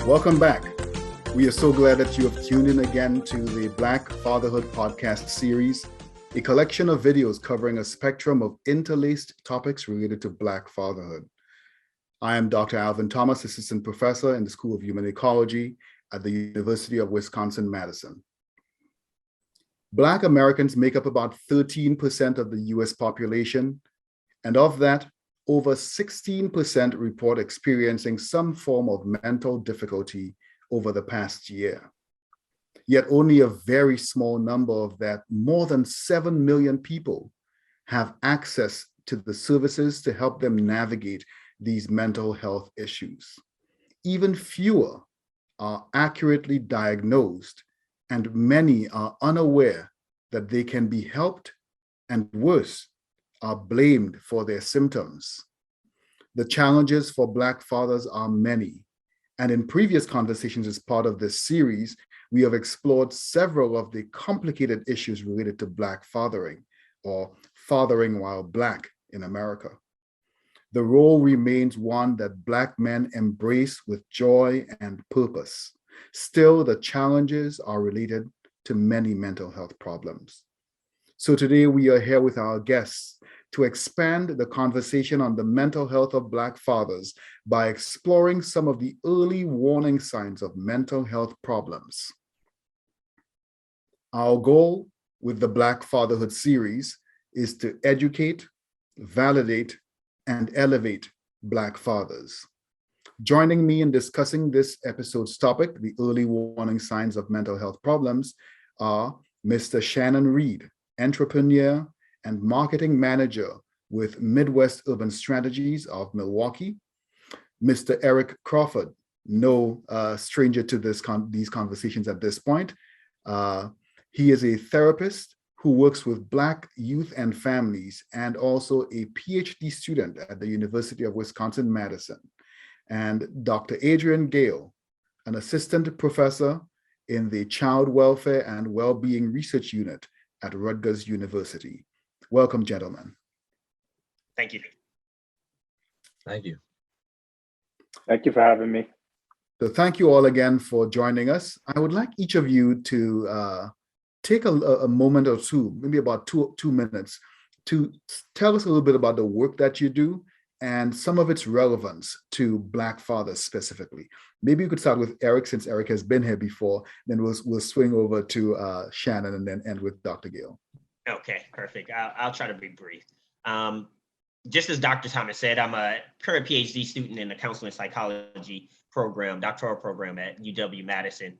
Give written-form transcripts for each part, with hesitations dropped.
Welcome back. We are so glad that you have tuned in again to the Black Fatherhood podcast series, a collection of videos covering a spectrum of interlaced topics related to Black fatherhood. I am Dr. Alvin Thomas, Assistant Professor in the School of Human Ecology at the University of Wisconsin-Madison. Black Americans make up about 13% of the US population, and of that, over 16% report experiencing some form of mental difficulty over the past year. Yet only a very small number of that, more than 7 million people, have access to the services to help them navigate these mental health issues. Even fewer are accurately diagnosed, and many are unaware that they can be helped, and worse, are blamed for their symptoms. The challenges for Black fathers are many, and in previous conversations as part of this series, we have explored several of the complicated issues related to Black fathering, or fathering while Black in America. The role remains one that Black men embrace with joy and purpose. Still, the challenges are related to many mental health problems. So today we are here with our guests to expand the conversation on the mental health of Black fathers by exploring some of the early warning signs of mental health problems. Our goal with the Black Fatherhood series is to educate, validate, and elevate Black fathers. Joining me in discussing this episode's topic, the early warning signs of mental health problems, are Mr. Shannon Reed, entrepreneur and marketing manager with Midwest Urban Strategies of Milwaukee, Mr. Eric Crawford, no stranger to these conversations at this point. He is a therapist who works with Black youth and families, and also a PhD student at the University of Wisconsin-Madison, and Dr. Adrian Gale, an assistant professor in the Child Welfare and Wellbeing Research Unit at Rutgers University. Welcome, gentlemen. Thank you. Thank you. Thank you for having me. So thank you all again for joining us. I would like each of you to take a moment or two, maybe about two minutes, to tell us a little bit about the work that you do and some of its relevance to Black fathers specifically. Maybe you could start with Eric, since Eric has been here before, then we'll swing over to Shannon and then end with Dr. Gale. Okay, perfect. I'll try to be brief. Just as Dr. Thomas said, I'm a current PhD student in the counseling psychology program, doctoral program at UW-Madison,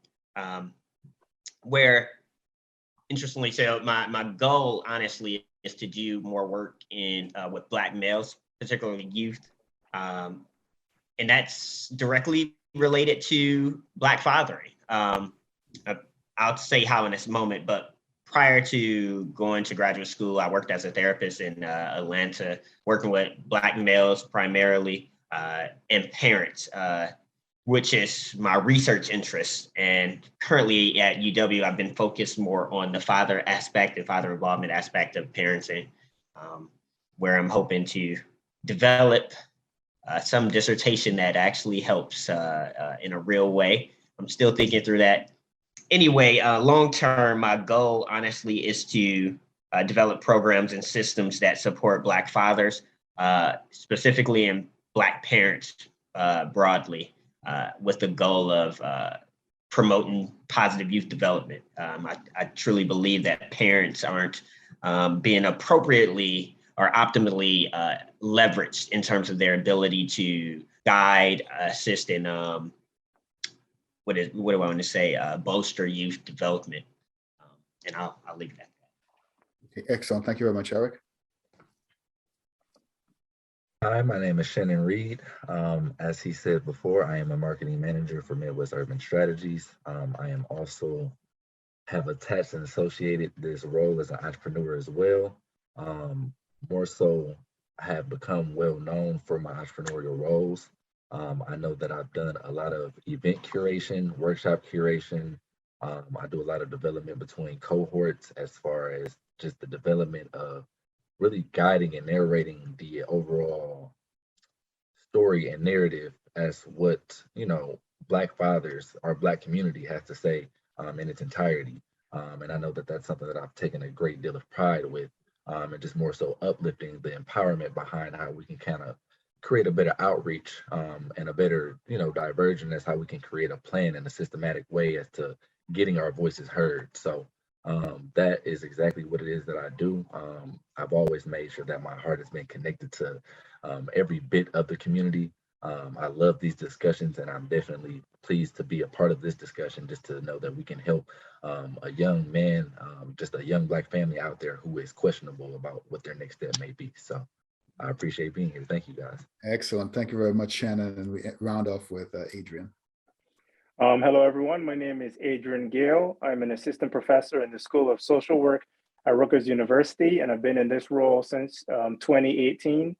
where, interestingly, so my goal, honestly, is to do more work with Black males, particularly youth, and that's directly related to Black fathering. I'll say how in this moment, but prior to going to graduate school, I worked as a therapist in Atlanta, working with Black males primarily, and parents, which is my research interest. And currently at UW, I've been focused more on the father aspect and father involvement aspect of parenting, where I'm hoping to develop some dissertation that actually helps in a real way. I'm still thinking through that. Anyway, long-term, my goal, honestly, is to develop programs and systems that support Black fathers, specifically in Black parents broadly, with the goal of promoting positive youth development. I truly believe that parents aren't being appropriately or optimally leveraged in terms of their ability to guide, assist, and what do I want to say? Bolster youth development, and I'll leave it at that. Okay, excellent. Thank you very much, Eric. Hi, my name is Shannon Reed. As he said before, I am a marketing manager for Midwest Urban Strategies. I am also have attached and associated this role as an entrepreneur as well. More so, I have become well known for my entrepreneurial roles. I know that I've done a lot of event curation, workshop curation. I do a lot of development between cohorts as far as just the development of really guiding and narrating the overall story and narrative as what, Black fathers, our Black community has to say in its entirety. And I know that that's something that I've taken a great deal of pride with, and just more so uplifting the empowerment behind how we can kind of create a better outreach and a better, diversion as how we can create a plan in a systematic way as to getting our voices heard. So that is exactly what it is that I do. I've always made sure that my heart has been connected to every bit of the community. I love these discussions, and I'm definitely pleased to be a part of this discussion, just to know that we can help a young man, just a young Black family out there who is questionable about what their next step may be. So I appreciate being here. Thank you, guys. Excellent. Thank you very much, Shannon. And we round off with Adrian. Hello, everyone. My name is Adrian Gale. I'm an assistant professor in the School of Social Work at Rutgers University, and I've been in this role since 2018.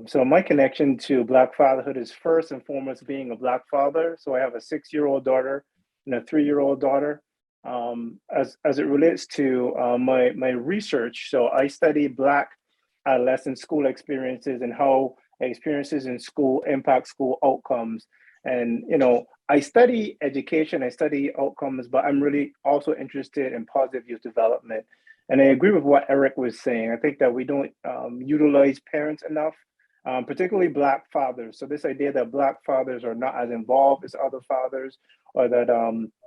So my connection to Black fatherhood is first and foremost being a Black father. So I have a 6-year-old daughter and a 3-year-old daughter. As it relates to my research, so I study Black adolescent school experiences and how experiences in school impact school outcomes. And, I study education, I study outcomes, but I'm really also interested in positive youth development. And I agree with what Eric was saying. I think that we don't utilize parents enough, particularly Black fathers. So this idea that Black fathers are not as involved as other fathers, or that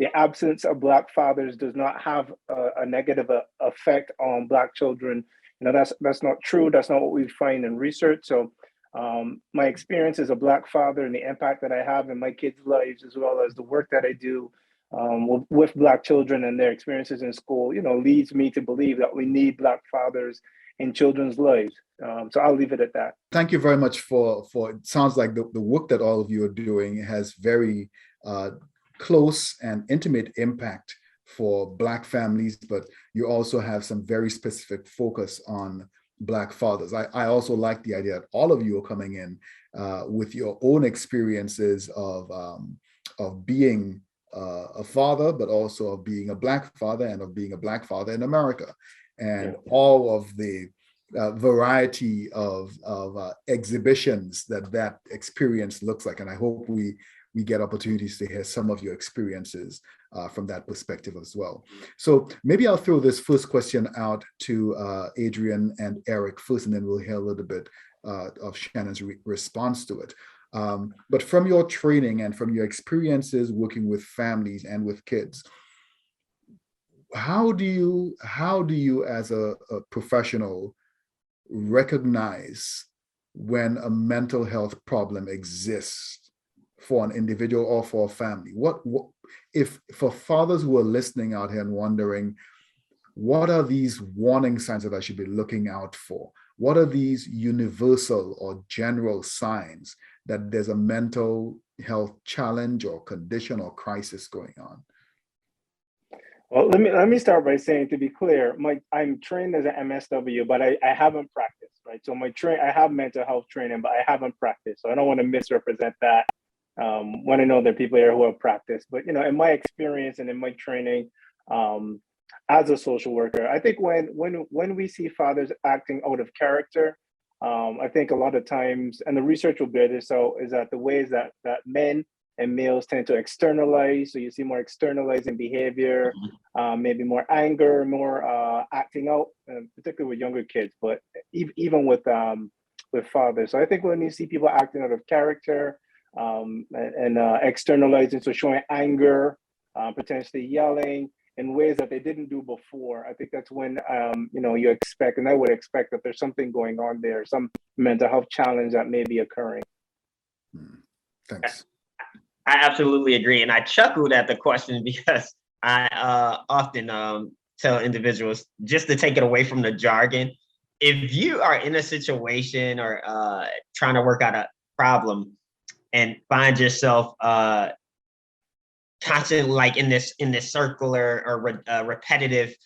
the absence of Black fathers does not have a negative effect on Black children, that's not true. That's not what we find in research. So my experience as a Black father and the impact that I have in my kids' lives, as well as the work that I do with Black children and their experiences in school, leads me to believe that we need Black fathers in children's lives. So I'll leave it at that. Thank you very much for it sounds like the work that all of you are doing has very close and intimate impact for Black families, but you also have some very specific focus on Black fathers. I also like the idea that all of you are coming in with your own experiences of being a father, but also of being a Black father and of being a Black father in America, and all of the variety of exhibitions that experience looks like. And I hope we get opportunities to hear some of your experiences from that perspective as well. So maybe I'll throw this first question out to Adrian and Eric first, and then we'll hear a little bit of Shannon's response to it. But from your training and from your experiences working with families and with kids, how do you as a professional recognize when a mental health problem exists for an individual or for a family? What if for fathers who are listening out here and wondering, what are these warning signs that I should be looking out for? What are these universal or general signs that there's a mental health challenge or condition or crisis going on? Well, let me start by saying, to be clear, I'm trained as an MSW, but I haven't practiced, right? So I have mental health training, but I haven't practiced. So I don't want to misrepresent that. When I know there are people here who have practiced, but in my experience and in my training as a social worker, I think when we see fathers acting out of character, I think a lot of times, and the research will bear this out, is that the ways that men and males tend to externalize. So you see more externalizing behavior, maybe more anger, more acting out, particularly with younger kids, but even with fathers. So I think when you see people acting out of character and externalizing, so showing anger, potentially yelling in ways that they didn't do before, I think that's when you expect, and I would expect, that there's something going on there, some mental health challenge that may be occurring. Thanks. I absolutely agree. And I chuckled at the question because I often tell individuals just to take it away from the jargon. If you are in a situation or trying to work out a problem and find yourself constantly like in this circular or repetitive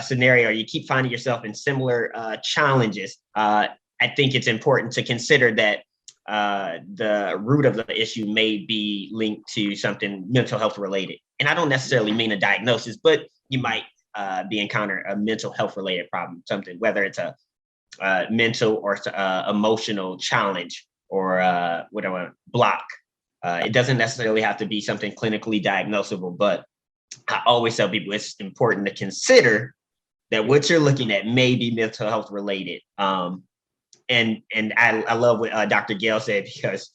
scenario, you keep finding yourself in similar challenges, I think it's important to consider that the root of the issue may be linked to something mental health related. And I don't necessarily mean a diagnosis, but you might be encountering a mental health related problem, something, whether it's a mental or emotional challenge or whatever block It doesn't necessarily have to be something clinically diagnosable, but I always tell people it's important to consider that what you're looking at may be mental health related. And I love what Dr. Gale said, because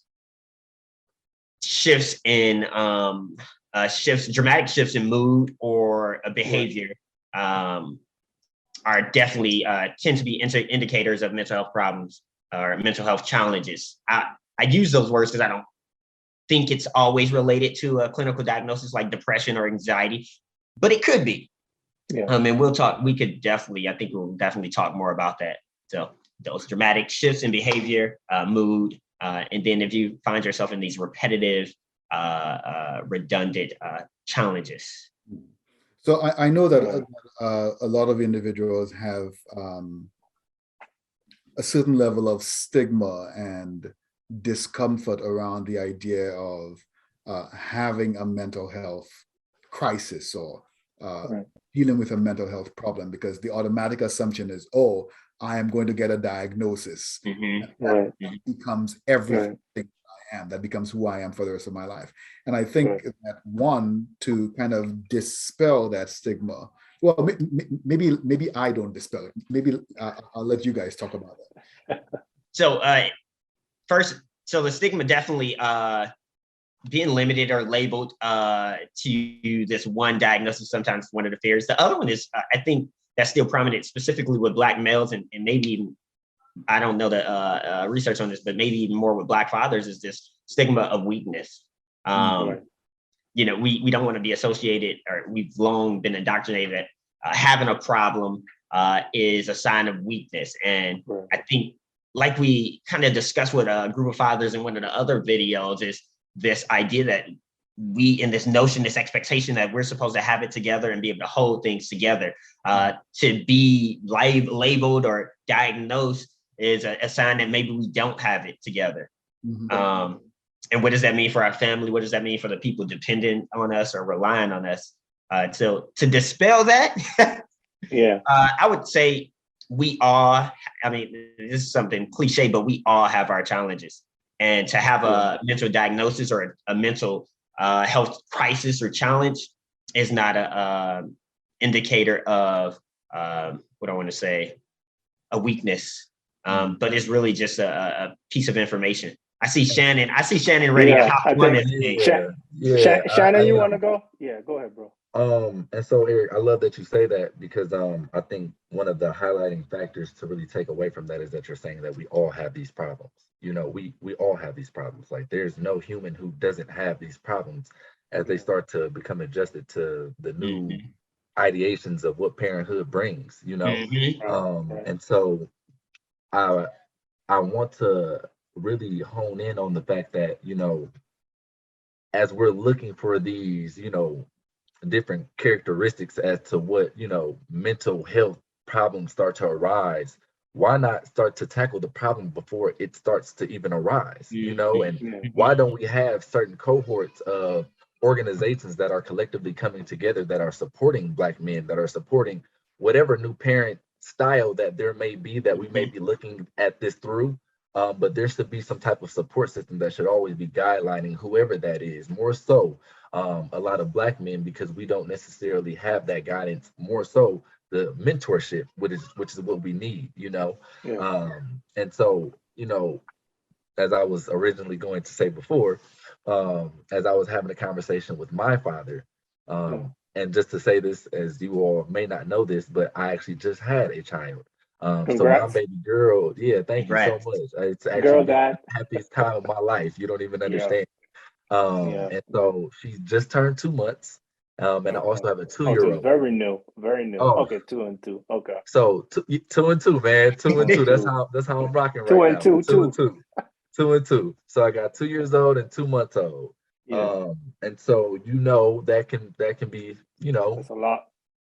dramatic shifts in mood or a behavior are definitely tend to be indicators of mental health problems or mental health challenges. I use those words because I don't think it's always related to a clinical diagnosis like depression or anxiety, but it could be. Yeah. And we'll definitely talk more about that. So those dramatic shifts in behavior, mood, and then if you find yourself in these repetitive, redundant challenges. So I know that a lot of individuals have a certain level of stigma and discomfort around the idea of having a mental health crisis or dealing with a mental health problem, because the automatic assumption is, oh, I am going to get a diagnosis. That becomes everything I am. That becomes who I am for the rest of my life. And I think that one, to kind of dispel that stigma, well, maybe I don't dispel it. Maybe I'll let you guys talk about it. So so the stigma definitely being limited or labeled to this one diagnosis, sometimes one of the fears. The other one is, I think that's still prominent, specifically with Black males, and maybe even, I don't know the research on this, but maybe even more with Black fathers, is this stigma of weakness. You know, we don't want to be associated, or we've long been indoctrinated that having a problem is a sign of weakness. And I think, like we kind of discussed with a group of fathers in one of the other videos, is this idea that this expectation that we're supposed to have it together and be able to hold things together. To be labeled or diagnosed is a sign that maybe we don't have it together. And what does that mean for our family? What does that mean for the people dependent on us or relying on us? To dispel that, I would say we all, I mean, this is something cliche, but we all have our challenges. And to have a mental diagnosis or a mental health crisis or challenge is not a indicator of what I want to say, a weakness, but it's really just a piece of information. I see Shannon ready to hop on this thing. Shannon, you want to go? Yeah, go ahead, bro. And so Eric, I love that you say that, because I think one of the highlighting factors to really take away from that is that you're saying that we all have these problems. You know, we all have these problems. Like, there's no human who doesn't have these problems as they start to become adjusted to the new ideations of what parenthood brings, you know. And so I want to really hone in on the fact that, you know, as we're looking for these, you know, different characteristics as to what, you know, mental health problems start to arise, why not start to tackle the problem before it starts to even arise, you know? And why don't we have certain cohorts of organizations that are collectively coming together, that are supporting Black men, that are supporting whatever new parent style that there may be, that we may be looking at this through, but there should be some type of support system that should always be guidelining whoever that is. More so, a lot of Black men, because we don't necessarily have that guidance. More so, the mentorship, which is what we need, you know. And so, you know, as I was originally going to say before, as I was having a conversation with my father, and just to say this, as you all may not know this, but I actually just had a child. So my baby girl, thank you so much. It's actually the happiest time of my life. You don't even understand. And so she just turned 2 months. And I also have a 2-year-old. So very new. Oh. Okay, 2 and 2. Okay. So 2 and 2, man. 2 and 2. That's how I'm rocking right now. 2 and 2. 2 and 2. So I got 2 years old and 2 months old. And so, you know, that can be, you know, that's a lot.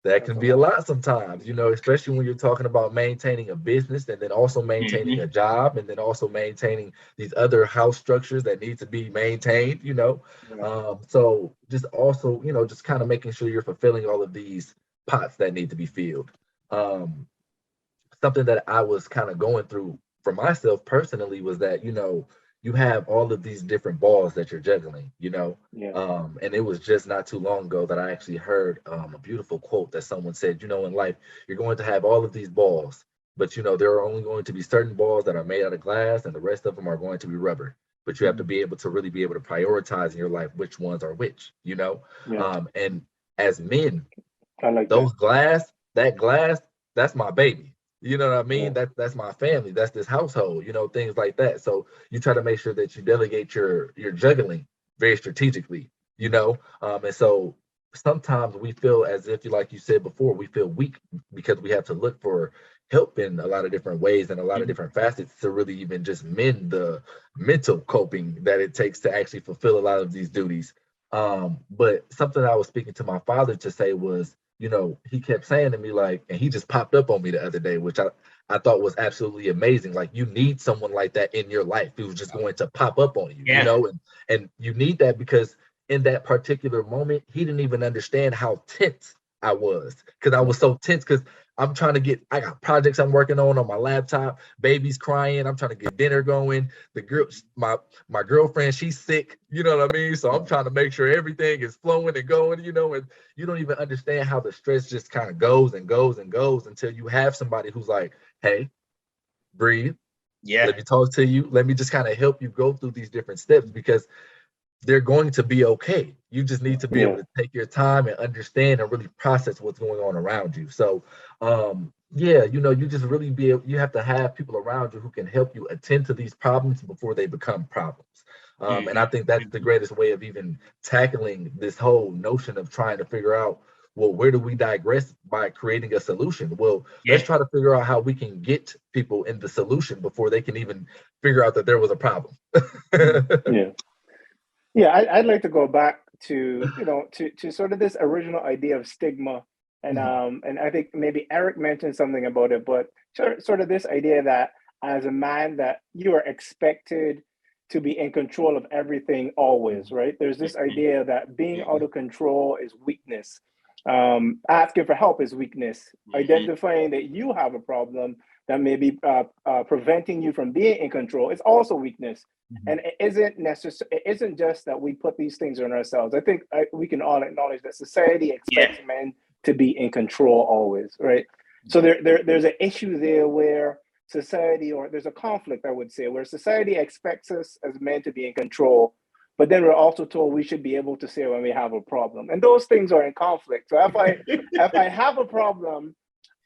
That can be a lot sometimes, you know, especially when you're talking about maintaining a business, and then also maintaining a job, and then also maintaining these other house structures that need to be maintained, you know. So just also, you know, just kind of making sure you're fulfilling all of these pots that need to be filled. Something that I was kind of going through for myself personally was that, you know, you have all of these different balls that you're juggling, you know. Yeah. And it was just not too long ago that I actually heard a beautiful quote that someone said, you know, in life, you're going to have all of these balls, but you know, there are only going to be certain balls that are made out of glass and the rest of them are going to be rubber. But you have to be able to really be able to prioritize in your life which ones are which, you know. Yeah. And as men, I like those that. glass, that's my baby. You know what I mean? Yeah. That's my family. That's this household. You know, things like that. So you try to make sure that you delegate your juggling very strategically. You know, and so sometimes we feel as if, like you said before, we feel weak because we have to look for help in a lot of different ways and a lot of different facets to really even just mend the mental coping that it takes to actually fulfill a lot of these duties. But something I was speaking to my father to say was, you know, he kept saying to me, like, and he just popped up on me the other day, which I thought was absolutely amazing. Like, you need someone like that in your life who's just going to pop up on you, you Yeah. know, and you need that because in that particular moment, he didn't even understand how tense I was because I was so tense because I got projects I'm working on my laptop, baby's crying, I'm trying to get dinner going. The girl, my girlfriend, she's sick, you know what I mean? So I'm trying to make sure everything is flowing and going, you know, and you don't even understand how the stress just kind of goes and goes and goes until you have somebody who's like, hey, breathe. Yeah. Let me talk to you. Let me just kind of help you go through these different steps because they're going to be okay. You just need to be able Yeah. to take your time and understand and really process what's going on around you. So, yeah, you know, you just really you have to have people around you who can help you attend to these problems before they become problems. And I think that's the greatest way of even tackling this whole notion of trying to figure out, well, where do we digress by creating a solution? Well, let's Yeah. try to figure out how we can get people in the solution before they can even figure out that there was a problem. Yeah. Yeah, I'd like to go back to, you know, to sort of this original idea of stigma. And I think maybe Eric mentioned something about it, but sort of this idea that as a man that you are expected to be in control of everything always, right? There's this idea that being out of control is weakness. Asking for help is weakness. Identifying that you have a problem that may be preventing you from being in control is also weakness. And it isn't necessary. It isn't just that we put these things on ourselves. I think we can all acknowledge that society expects men to be in control always, right? So there's an issue there where society, or there's a conflict, I would say, where society expects us as men to be in control, but then we're also told we should be able to say when we have a problem, and those things are in conflict. So if I have a problem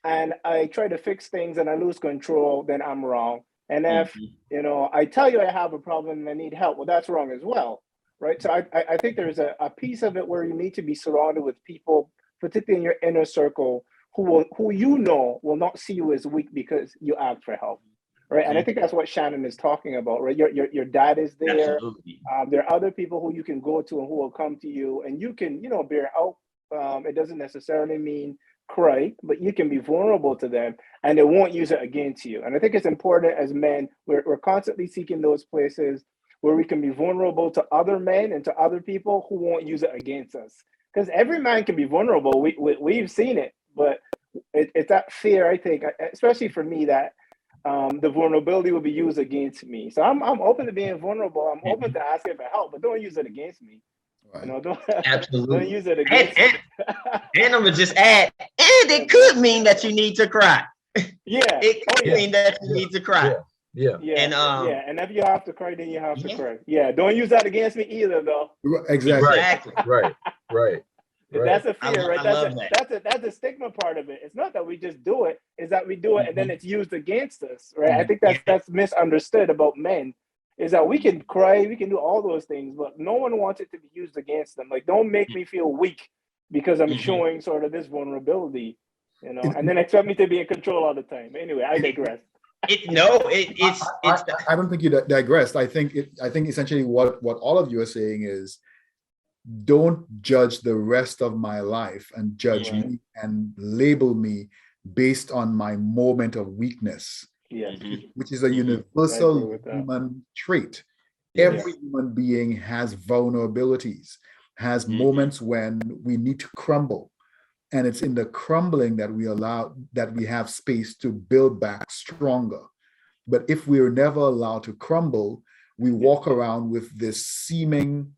and I try to fix things and I lose control, then I'm wrong. And if you know I tell you I have a problem and I need help, well, that's wrong as well, right? So I think there's a piece of it where you need to be surrounded with people, particularly in your inner circle, who you know will not see you as weak because you ask for help, right? And I think that's what Shannon is talking about, right? Your dad is there. Absolutely. There are other people who you can go to and who will come to you, and you can, you know, bear help. It doesn't necessarily mean cry, but you can be vulnerable to them and they won't use it against you. And I think it's important as men, we're constantly seeking those places where we can be vulnerable to other men and to other people who won't use it against us. Because every man can be vulnerable. We've seen it, but it's that fear, I think, especially for me, that the vulnerability will be used against me. So I'm open to being vulnerable. I'm open to asking for help, but don't use it against me. Right. You know, don't Absolutely. use it against and, me. and I'm gonna just add, and it could mean that you need to cry. Yeah. It could mean that you need to cry. Yeah. And and if you have to cry, then you have to cry. Yeah, don't use that against me either, though. Exactly. Right. That's a fear, right? I love that. That's a stigma part of it. It's not that we just do it; it's that we do it and then it's used against us, right? I think that's misunderstood about men. Is that we can cry, we can do all those things, but no one wants it to be used against them. Like, don't make me feel weak because I'm showing sort of this vulnerability, you know, and then expect me to be in control all the time. Anyway, I digress. I don't think you digressed. I think essentially what all of you are saying is, don't judge the rest of my life and judge me and label me based on my moment of weakness. Yes. Which is a universal human trait. Every human being has vulnerabilities, has moments when we need to crumble. And it's in the crumbling that we have space to build back stronger. But if we're never allowed to crumble, we walk around with this seeming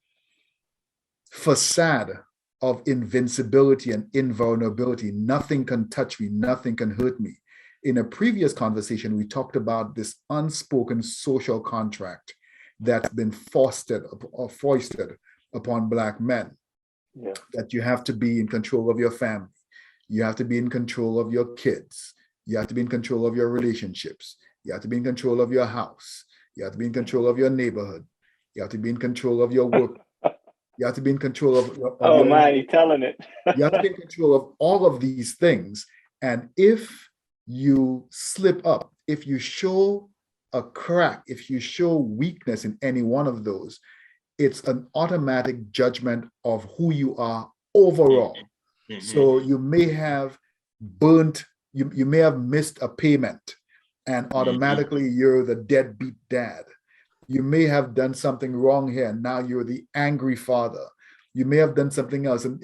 facade of invincibility and invulnerability. Nothing can touch me, nothing can hurt me. In a previous conversation, we talked about this unspoken social contract that's been foisted upon Black men. Yeah. That you have to be in control of your family. You have to be in control of your kids. You have to be in control of your relationships. You have to be in control of your house. You have to be in control of your neighborhood. You have to be in control of your work. You have to be in control of oh man, you're telling it. you have to be in control of all of these things. And if you slip up, if you show a crack, if you show weakness in any one of those, it's an automatic judgment of who you are overall. Mm-hmm. So you may have you may have missed a payment and automatically you're the deadbeat dad. You may have done something wrong here and now you're the angry father. You may have done something else and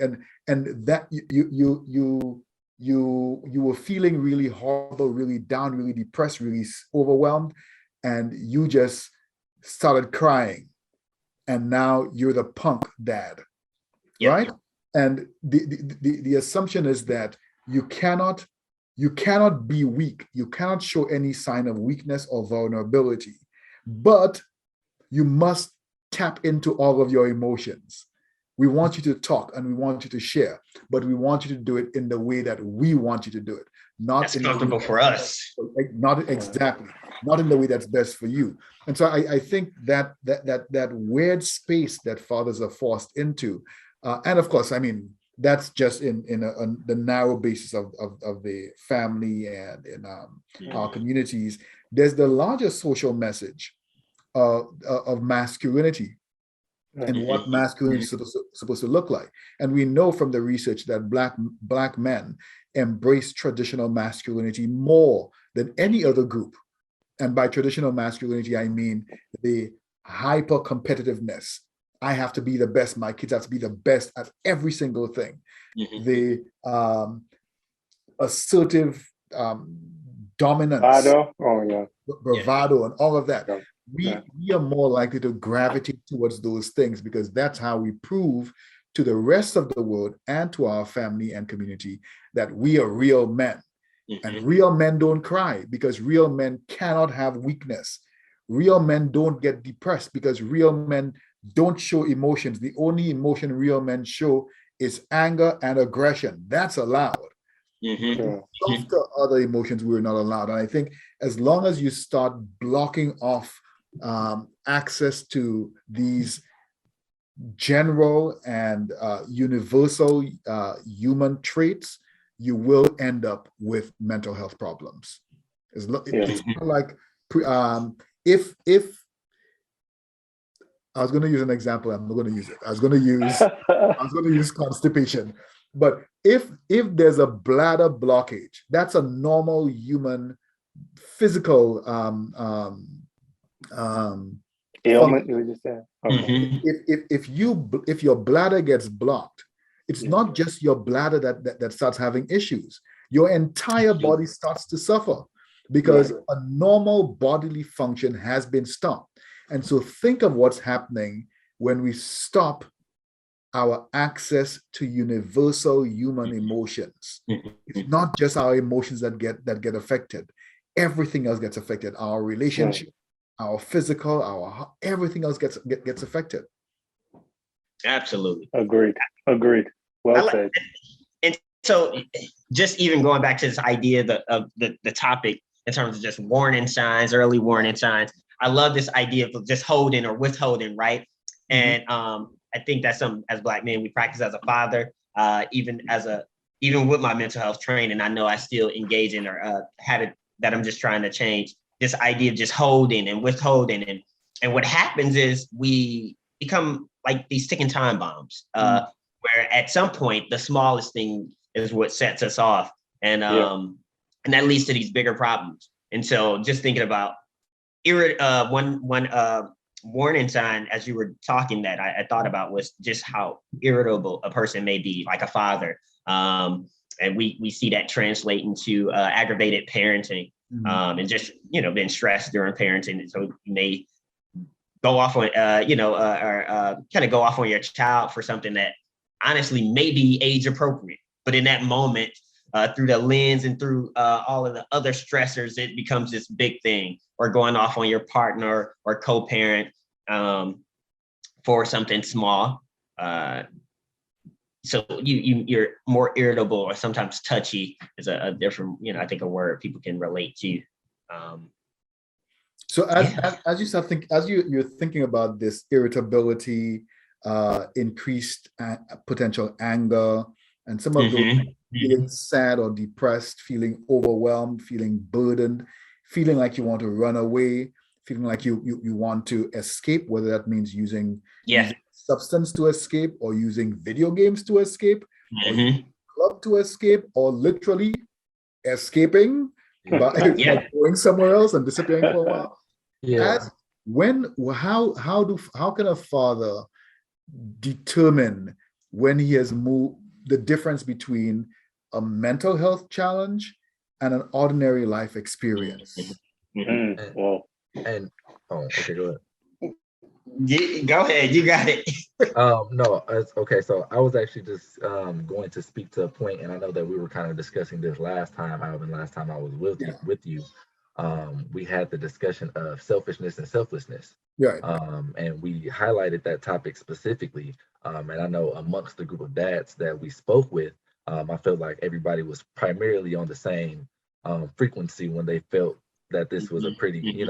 that you were feeling really horrible, really down, really depressed, really overwhelmed, and you just started crying. And now you're the punk dad, right? And the assumption is that you cannot be weak. You cannot show any sign of weakness or vulnerability, but you must tap into all of your emotions. We want you to talk and we want you to share, but we want you to do it in the way that we want you to do it. Not that's comfortable for us. Not exactly. Not in the way that's best for you. And so I think that weird space that fathers are forced into, and of course, I mean, that's just in the narrow basis of the family and in our communities. There's the larger social message of masculinity and what masculinity is supposed to look like. And we know from the research that black men embrace traditional masculinity more than any other group. And by traditional masculinity, I mean the hyper competitiveness. I have to be the best. My kids have to be the best at every single thing. Mm-hmm. The assertive dominance, bravado, and all of that. We are more likely to gravitate towards those things because that's how we prove to the rest of the world and to our family and community that we are real men. Mm-hmm. And real men don't cry because real men cannot have weakness. Real men don't get depressed because real men don't show emotions. The only emotion real men show is anger and aggression. That's allowed. Mm-hmm. Softer other emotions we're not allowed. And I think as long as you start blocking off access to these general and universal human traits, you will end up with mental health problems. It's like if I was going to use an example, I'm not going to use it. I was going to use constipation. But if there's a bladder blockage, that's a normal human physical ailment. You were just saying. Okay. If your bladder gets blocked, it's not just your bladder that starts having issues. Your entire body starts to suffer because a normal bodily function has been stopped. And so think of what's happening when we stop our access to universal human emotions. It's not just our emotions that get affected. Everything else gets affected. Our relationship, our physical, everything else gets affected. Absolutely. Agreed. Well said. And so just even going back to this idea of the topic in terms of just warning signs, early warning signs, I love this idea of just holding or withholding, right? Mm-hmm. And I think that's something as Black men we practice as a father, even with my mental health training, I know I still engage in or habit that I'm just trying to change. This idea of just holding and withholding, and what happens is we become like these ticking time bombs, where at some point the smallest thing is what sets us off, and that leads to these bigger problems. And so, just thinking about one warning sign as you were talking that I thought about was just how irritable a person may be, like a father, and we see that translate into aggravated parenting, and just being stressed during parenting. And so you may go off on, or kind of go off on your child for something that honestly may be age appropriate. But in that moment, through the lens and through all of the other stressors, it becomes this big thing, or going off on your partner or co-parent for something small. So you're more irritable, or sometimes touchy is a different, I think a word people can relate to. So as you start you're thinking about this irritability, increased potential anger, and some of those feeling sad or depressed, feeling overwhelmed, feeling burdened, feeling like you want to run away, feeling like you want to escape, whether that means using substance to escape, or using video games to escape, or using club to escape, or literally escaping by going somewhere else and disappearing for a while. How can a father determine when he has moved, the difference between a mental health challenge and an ordinary life experience? Well, and okay, go ahead. Go ahead, you got it. No, okay. So I was actually just going to speak to a point, and I know that we were kind of discussing this last time, Alvin. Last time I was with you, we had the discussion of selfishness and selflessness. Right. And we highlighted that topic specifically. And I know amongst the group of dads that we spoke with, I felt like everybody was primarily on the same frequency when they felt that this was a pretty,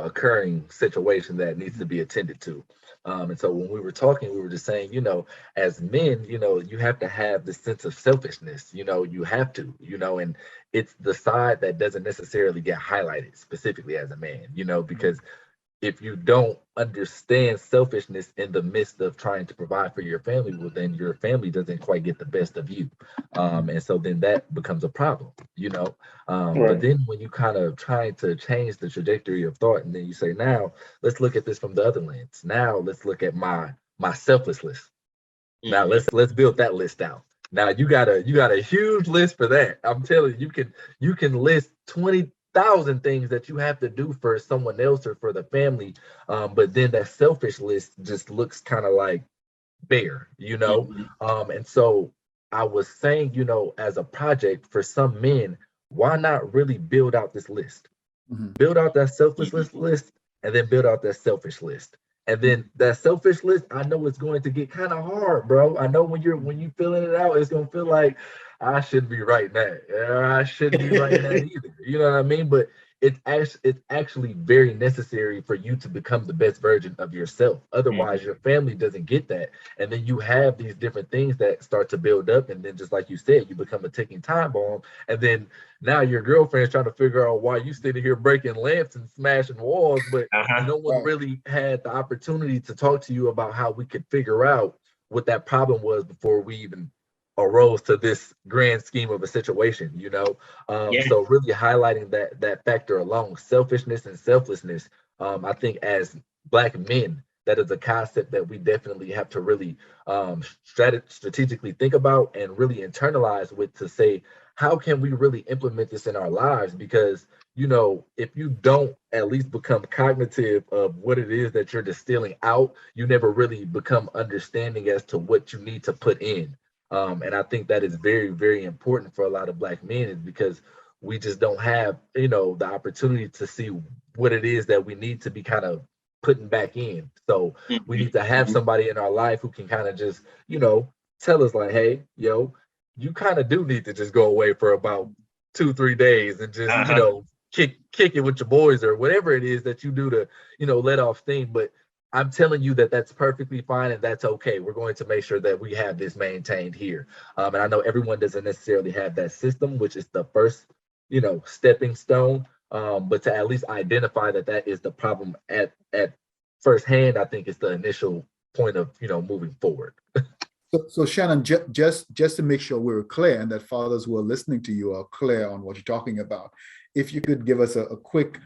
occurring situation that needs to be attended to. And so when we were talking, we were just saying, as men, you have to have this sense of selfishness, you have to, and it's the side that doesn't necessarily get highlighted specifically as a man, because if you don't understand selfishness in the midst of trying to provide for your family, well, then your family doesn't quite get the best of you. And so then that becomes a problem, But then when you kind of try to change the trajectory of thought, and then you say, now let's look at this from the other lens. Now let's look at my selfless list. Now let's build that list out. Now you got a huge list for that. I'm telling you, you can list 20,000 things that you have to do for someone else or for the family, but then that selfish list just looks kind of like bare, and so I was saying, as a project for some men, why not really build out this list? Build out that selfless list, and then build out that selfish list. And then that selfish list, I know it's going to get kind of hard, bro. I know when you filling it out, it's gonna feel like I shouldn't be writing that. I shouldn't be writing that either. You know what I mean? But it's actually very necessary for you to become the best version of yourself. Otherwise, your family doesn't get that. And then you have these different things that start to build up. And then just like you said, you become a ticking time bomb. And then now your girlfriend's trying to figure out why you sitting here breaking lamps and smashing walls, but no one really had the opportunity to talk to you about how we could figure out what that problem was before we even arose to this grand scheme of a situation, So really highlighting that factor along selfishness and selflessness, I think as Black men, that is a concept that we definitely have to really strategically think about and really internalize with, to say, how can we really implement this in our lives? Because if you don't at least become cognitive of what it is that you're distilling out, you never really become understanding as to what you need to put in. And I think that is very, very important for a lot of Black men, is because we just don't have, the opportunity to see what it is that we need to be kind of putting back in. So we need to have somebody in our life who can kind of just, tell us like, hey, you kind of do need to just go away for about 2-3 days and just, kick it with your boys or whatever it is that you do to, let off steam. But I'm telling you that that's perfectly fine and that's okay. We're going to make sure that we have this maintained here. And I know everyone doesn't necessarily have that system, which is the first, stepping stone. But to at least identify that is the problem at first hand, I think is the initial point of, moving forward. So Shannon, just to make sure we're clear and that fathers who are listening to you are clear on what you're talking about, if you could give us a quick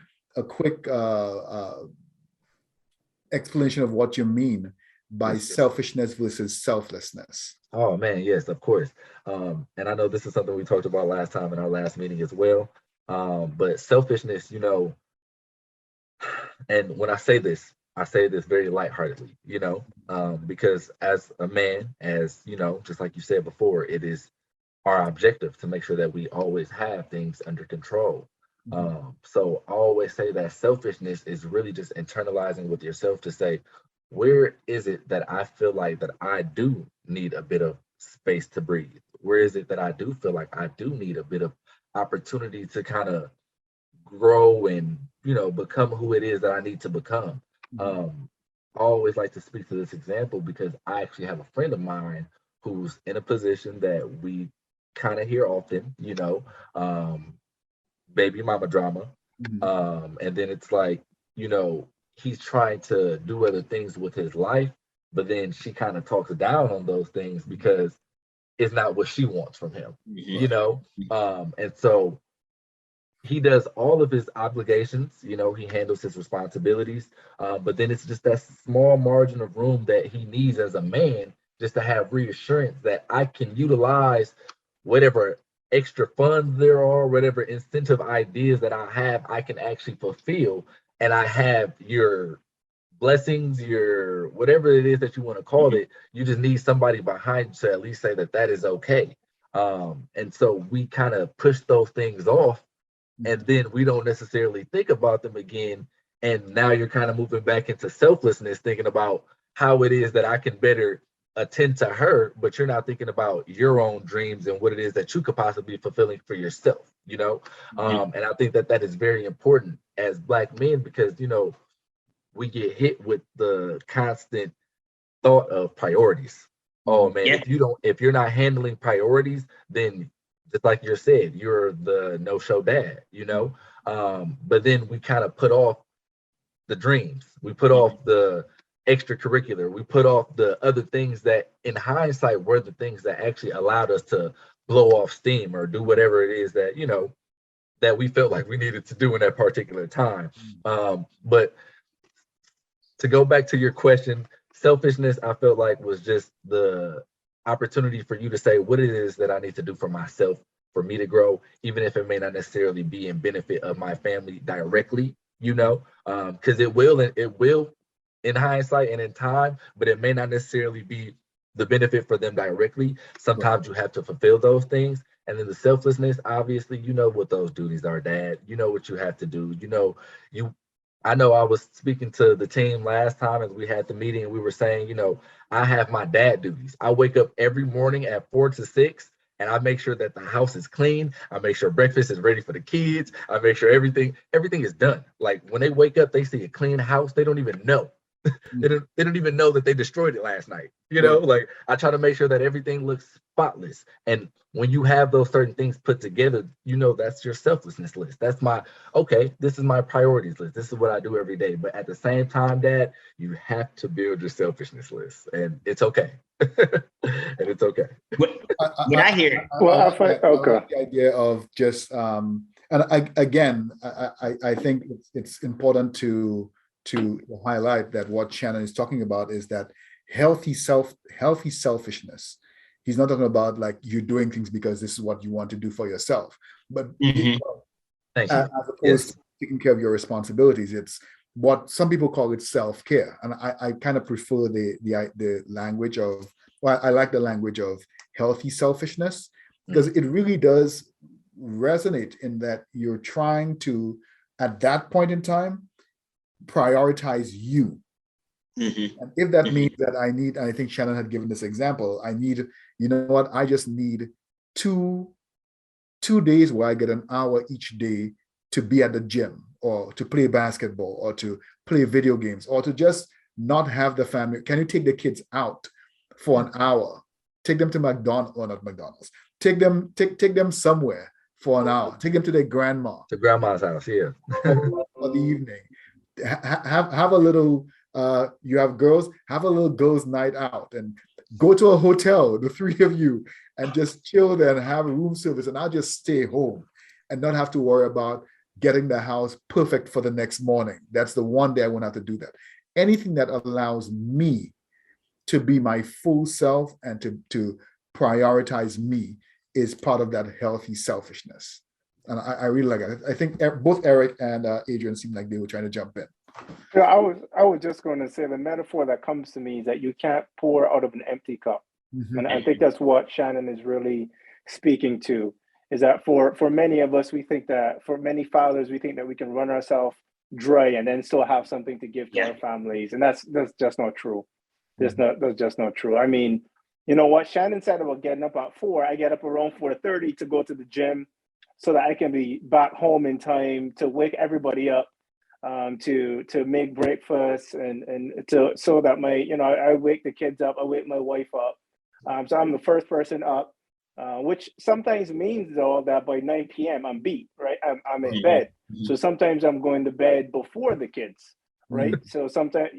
explanation of what you mean by selfishness versus selflessness. Oh man, yes, of course. And I know this is something we talked about last time in our last meeting as well. But selfishness, and when I say this very lightheartedly, because as a man, as just like you said before, it is our objective to make sure that we always have things under control. So I always say that selfishness is really just internalizing with yourself to say, where is it that I feel like that I do need a bit of space to breathe? Where is it that I do feel like I do need a bit of opportunity to kind of grow and become who it is that I need to become? I always like to speak to this example because I actually have a friend of mine who's in a position that we kind of hear often, baby mama drama. And then it's like, he's trying to do other things with his life, but then she kind of talks down on those things because it's not what she wants from him, and so he does all of his obligations, he handles his responsibilities, but then it's just that small margin of room that he needs as a man just to have reassurance that I can utilize whatever extra funds there are, whatever incentive ideas that I have, I can actually fulfill. And I have your blessings, your whatever it is that you want to call it. You just need somebody behind you to at least say that that is okay. And so we kind of push those things off, and then we don't necessarily think about them again. And now you're kind of moving back into selflessness, thinking about how it is that I can better attend to her, but you're not thinking about your own dreams and what it is that you could possibly be fulfilling for yourself, And I think that that is very important as Black men because, we get hit with the constant thought of priorities. Oh man, if you're not handling priorities, then just like you said, you're the no-show dad, But then we kind of put off the dreams. We put off the extracurricular. We put off the other things that in hindsight were the things that actually allowed us to blow off steam or do whatever it is that, that we felt like we needed to do in that particular time. But to go back to your question, selfishness, I felt like was just the opportunity for you to say what it is that I need to do for myself, for me to grow, even if it may not necessarily be in benefit of my family directly, because it will in hindsight and in time, but it may not necessarily be the benefit for them directly. Sometimes you have to fulfill those things. And then the selflessness, obviously, you know what those duties are, Dad. You know what you have to do. I know I was speaking to the team last time as we had the meeting and we were saying, I have my dad duties. I wake up every morning at 4 to 6 and I make sure that the house is clean. I make sure breakfast is ready for the kids. I make sure everything is done. Like when they wake up, they see a clean house. They don't even know. They don't even know that they destroyed it last night. Like I try to make sure that everything looks spotless. And when you have those certain things put together, that's your selflessness list. That's this is my priorities list. This is what I do every day. But at the same time, Dad, you have to build your selfishness list, and it's okay. And it's okay. When I hear, I like the idea of just I think it's important to highlight that what Shannon is talking about is that healthy selfishness. He's not talking about like you doing things because this is what you want to do for yourself, but as opposed to taking care of your responsibilities. It's what some people call it self-care, and I kind of prefer the language of. Well, I like the language of healthy selfishness because it really does resonate in that you're trying to, at that point in time, prioritize you. And if that means that and I think Shannon had given this example, I just need two days where I get an hour each day to be at the gym or to play basketball or to play video games or to just not have the family. Can you take the kids out for an hour? Take them to McDonald's, or not McDonald's. Take them somewhere for an hour. Take them to their grandma. To grandma's house, yeah. For the evening. Have a little, you have girls, have a little girls' night out and go to a hotel, the three of you, and just chill there and have a room service. And I'll just stay home and not have to worry about getting the house perfect for the next morning. That's the one day I won't have to do that. Anything that allows me to be my full self and to prioritize me is part of that healthy selfishness. And I really like it. I think both Eric and Adrian seemed like they were trying to jump in. Yeah, I was just going to say the metaphor that comes to me is that you can't pour out of an empty cup. Mhm. And I think that's what Shannon is really speaking to, is that for many of us, we think that for many fathers, we think that we can run ourselves dry and then still have something to give to Yeah. our families. And that's just not true. Mhm. That's just not true. I mean, you know what Shannon said about getting up at 4, I get up around 4:30 to go to the gym so that I can be back home in time to wake everybody up, to make breakfast and to so that my, you know, I wake the kids up, I wake my wife up. So I'm the first person up, which sometimes means though that by 9 p.m. I'm beat, right? I'm in Mhm. bed. So sometimes I'm going to bed before the kids, right? So sometimes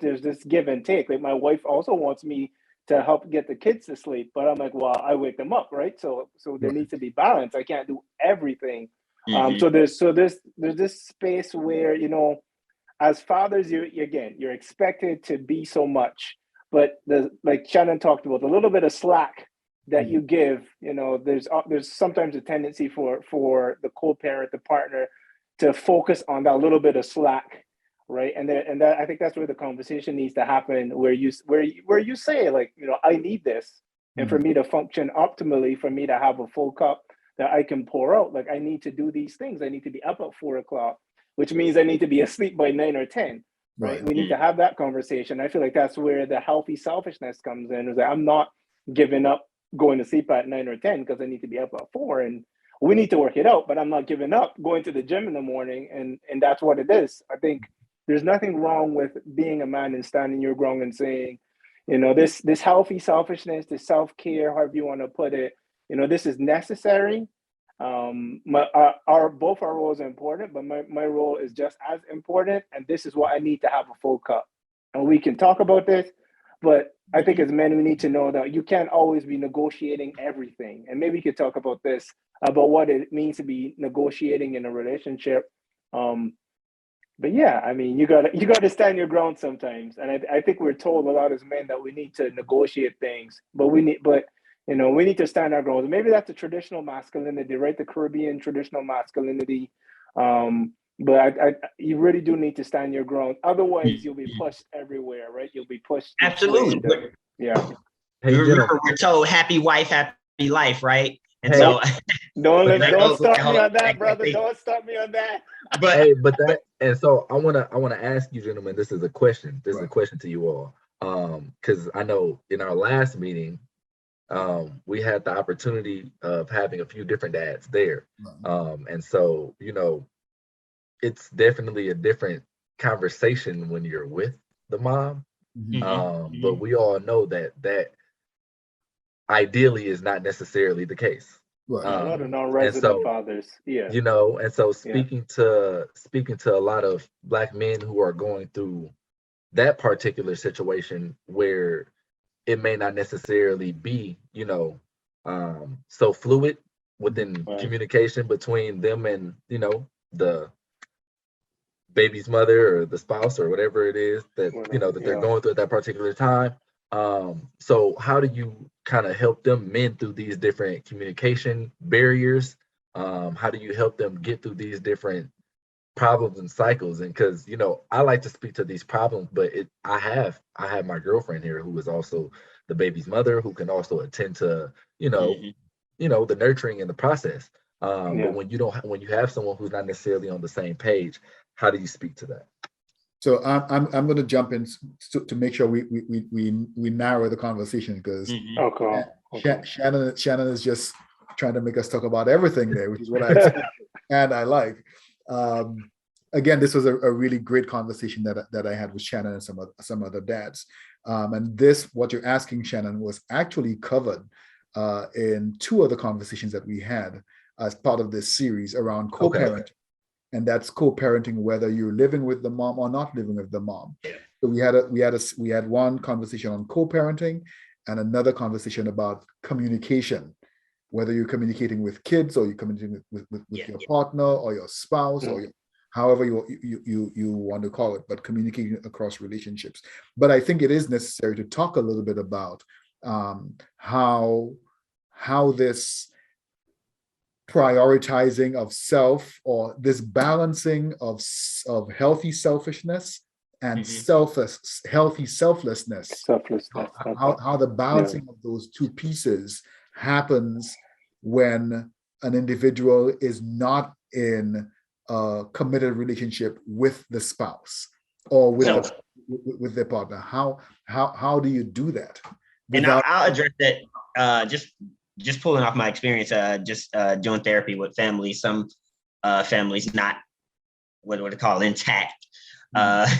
there's this give and take. Like my wife also wants me to help get the kids to sleep, but I'm like, well, I wake them up, right? So there Right. needs to be balance. I can't do everything. Mhm. So there's this space where, you know, as fathers, you're expected to be so much, but like Shannon talked about, a little bit of slack that you give, you know, there's sometimes a tendency for the co-parent, the partner, to focus on that little bit of slack, right? And that I think that's where the conversation needs to happen, where you say, like, you know, I need this, and for me to function optimally, for me to have a full cup that I can pour out, like I need to do these things. I need to be up at 4 o'clock, which means I need to be asleep by 9 or 10. Right? Right. We need to have that conversation. I feel like that's where the healthy selfishness comes in. Is that I'm not giving up going to sleep at 9 or 10 because I need to be up at 4, and we need to work it out. But I'm not giving up going to the gym in the morning, and that's what it is. I think there's nothing wrong with being a man and standing your ground and saying, you know, this healthy selfishness, this self care, however you want to put it, you know, this is necessary. Our both our roles are important, but my role is just as important, and this is what I need to have a full cup. And we can talk about this, but I think as men we need to know that you can't always be negotiating everything. And maybe we could talk about this, about what it means to be negotiating in a relationship. But yeah, I mean, you gotta stand your ground sometimes, and I think we're told a lot as men that we need to negotiate things, but you know, we need to stand our ground. Maybe that's the traditional masculinity, right? The Caribbean traditional masculinity. But you really do need to stand your ground. Otherwise, you'll be pushed everywhere, right? You'll be pushed. Absolutely. Yeah. Hey, Remember, we're told happy wife, happy life, right? And Hey. so Don't stop me on that, like, brother. Don't stop me on that. But hey, but that, and so I wanna ask you, gentlemen, this is a question. This is a Right. question to you all. Because I know in our last meeting, we had the opportunity of having a few different dads there. And so, you know, it's definitely a different conversation when you're with the mom. But we all know that ideally is not necessarily the case. Right. A lot of And non-resident so, fathers. Yeah. you know, and so Yeah. speaking to a lot of Black men who are going through that particular situation where it may not necessarily be, you know, so fluid within Right. communication between them and, you know, the baby's mother or the spouse or whatever it is that, you know, that they're Yeah. going through at that particular time. So how do you kind of help them mend through these different communication barriers? How do you help them get through these different problems and cycles? And because, you know, I like to speak to these problems, but I have my girlfriend here who is also the baby's mother, who can also attend to, you know, the nurturing in the process. But when you have someone who's not necessarily on the same page, how do you speak to that? So I'm going to jump in to make sure we narrow the conversation, because Okay. Shannon is just trying to make us talk about everything there, which is what I like. Again, this was a really great conversation that I had with Shannon and some other dads. And this, what you're asking, Shannon, was actually covered in 2 other conversations that we had as part of this series around co-parenting. Okay. And that's co-parenting, whether you're living with the mom or not living with the mom. So we had one conversation on co-parenting and another conversation about communication, whether you're communicating with kids or you're communicating with your partner or your spouse or however you want to call it, but communicating across relationships. But I think it is necessary to talk a little bit about how this prioritizing of self, or this balancing of healthy selfishness and healthy selflessness. Selflessness. How the balancing of those two pieces happens when an individual is not in a committed relationship with the spouse or with their partner. How do you do that? And I'll address that. Just pulling off my experience. Just doing therapy with families. Some families not what would I call intact.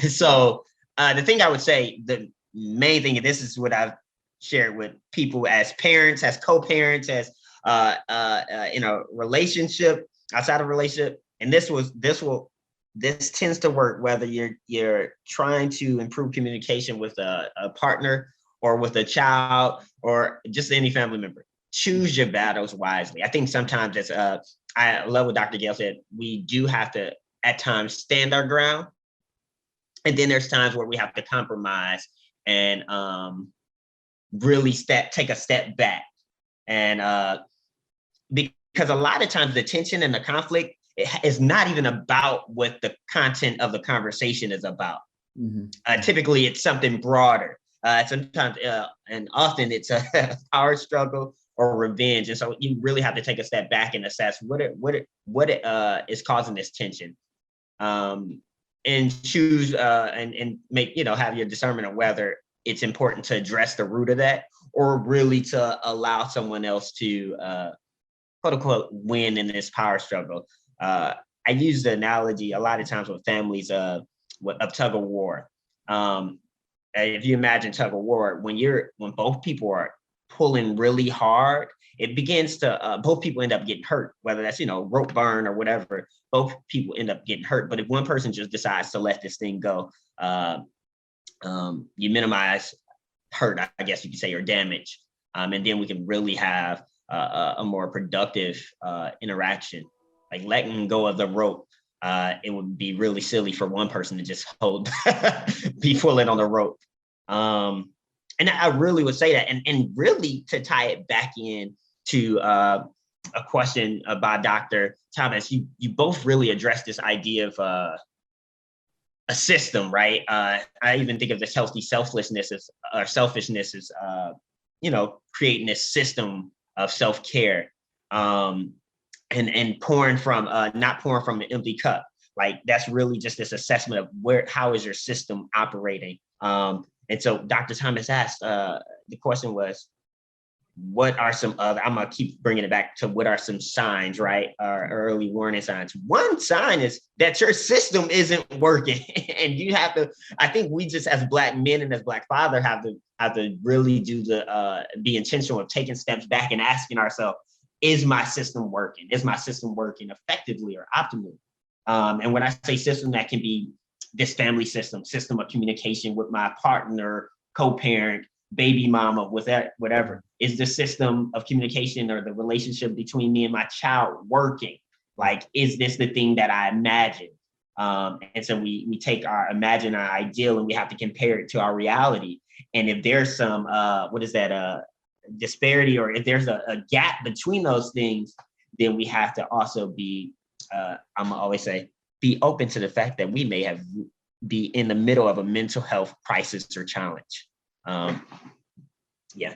So the thing I would say, the main thing, and this is what I've shared with people as parents, as co-parents, as in a relationship, outside of a relationship, and this tends to work whether you're trying to improve communication with a partner or with a child or just any family member. Choose your battles wisely. I think sometimes it's I love what Dr. Gale said. We do have to at times stand our ground, and then there's times where we have to compromise and really take a step back. And because a lot of times the tension and the conflict is not even about what the content of the conversation is about. Typically, it's something broader. Sometimes and often it's a power struggle or revenge, and so you really have to take a step back and assess what is causing this tension, and choose and make have your discernment of whether it's important to address the root of that or really to allow someone else to quote unquote win in this power struggle. I use the analogy a lot of times with families of tug of war. If you imagine tug of war, when both people are pulling really hard, it begins to both people end up getting hurt, whether that's rope burn or whatever. Both people end up getting hurt. But if one person just decides to let this thing go, you minimize hurt, I guess you could say, or damage, and then we can really have a more productive interaction. Like letting go of the rope, it would be really silly for one person to just be pulling on the rope. And I really would say that, and really to tie it back in to a question by Dr. Thomas, you both really addressed this idea of a system, right? I even think of this healthy selflessness or selfishness as, creating this system of self-care, and pouring from, not pouring from an empty cup. Like that's really just this assessment of how is your system operating? And so Dr. Thomas asked, the question was, what are some other, I'm gonna keep bringing it back to what are some signs, right? Early warning signs. One sign is that your system isn't working. And you have to, I think we just as Black men and as Black fathers have to really be intentional of taking steps back and asking ourselves, is my system working? Is my system working effectively or optimally? And when I say system, that can be this family system of communication with my partner, co-parent, baby mama, with that, whatever. Is the system of communication or the relationship between me and my child working? Like, is this the thing that I imagined? And so we take our ideal and we have to compare it to our reality. And if there's some, disparity, or if there's a gap between those things, then we have to also be, I'm gonna always say, be open to the fact that we may be in the middle of a mental health crisis or challenge. Yeah.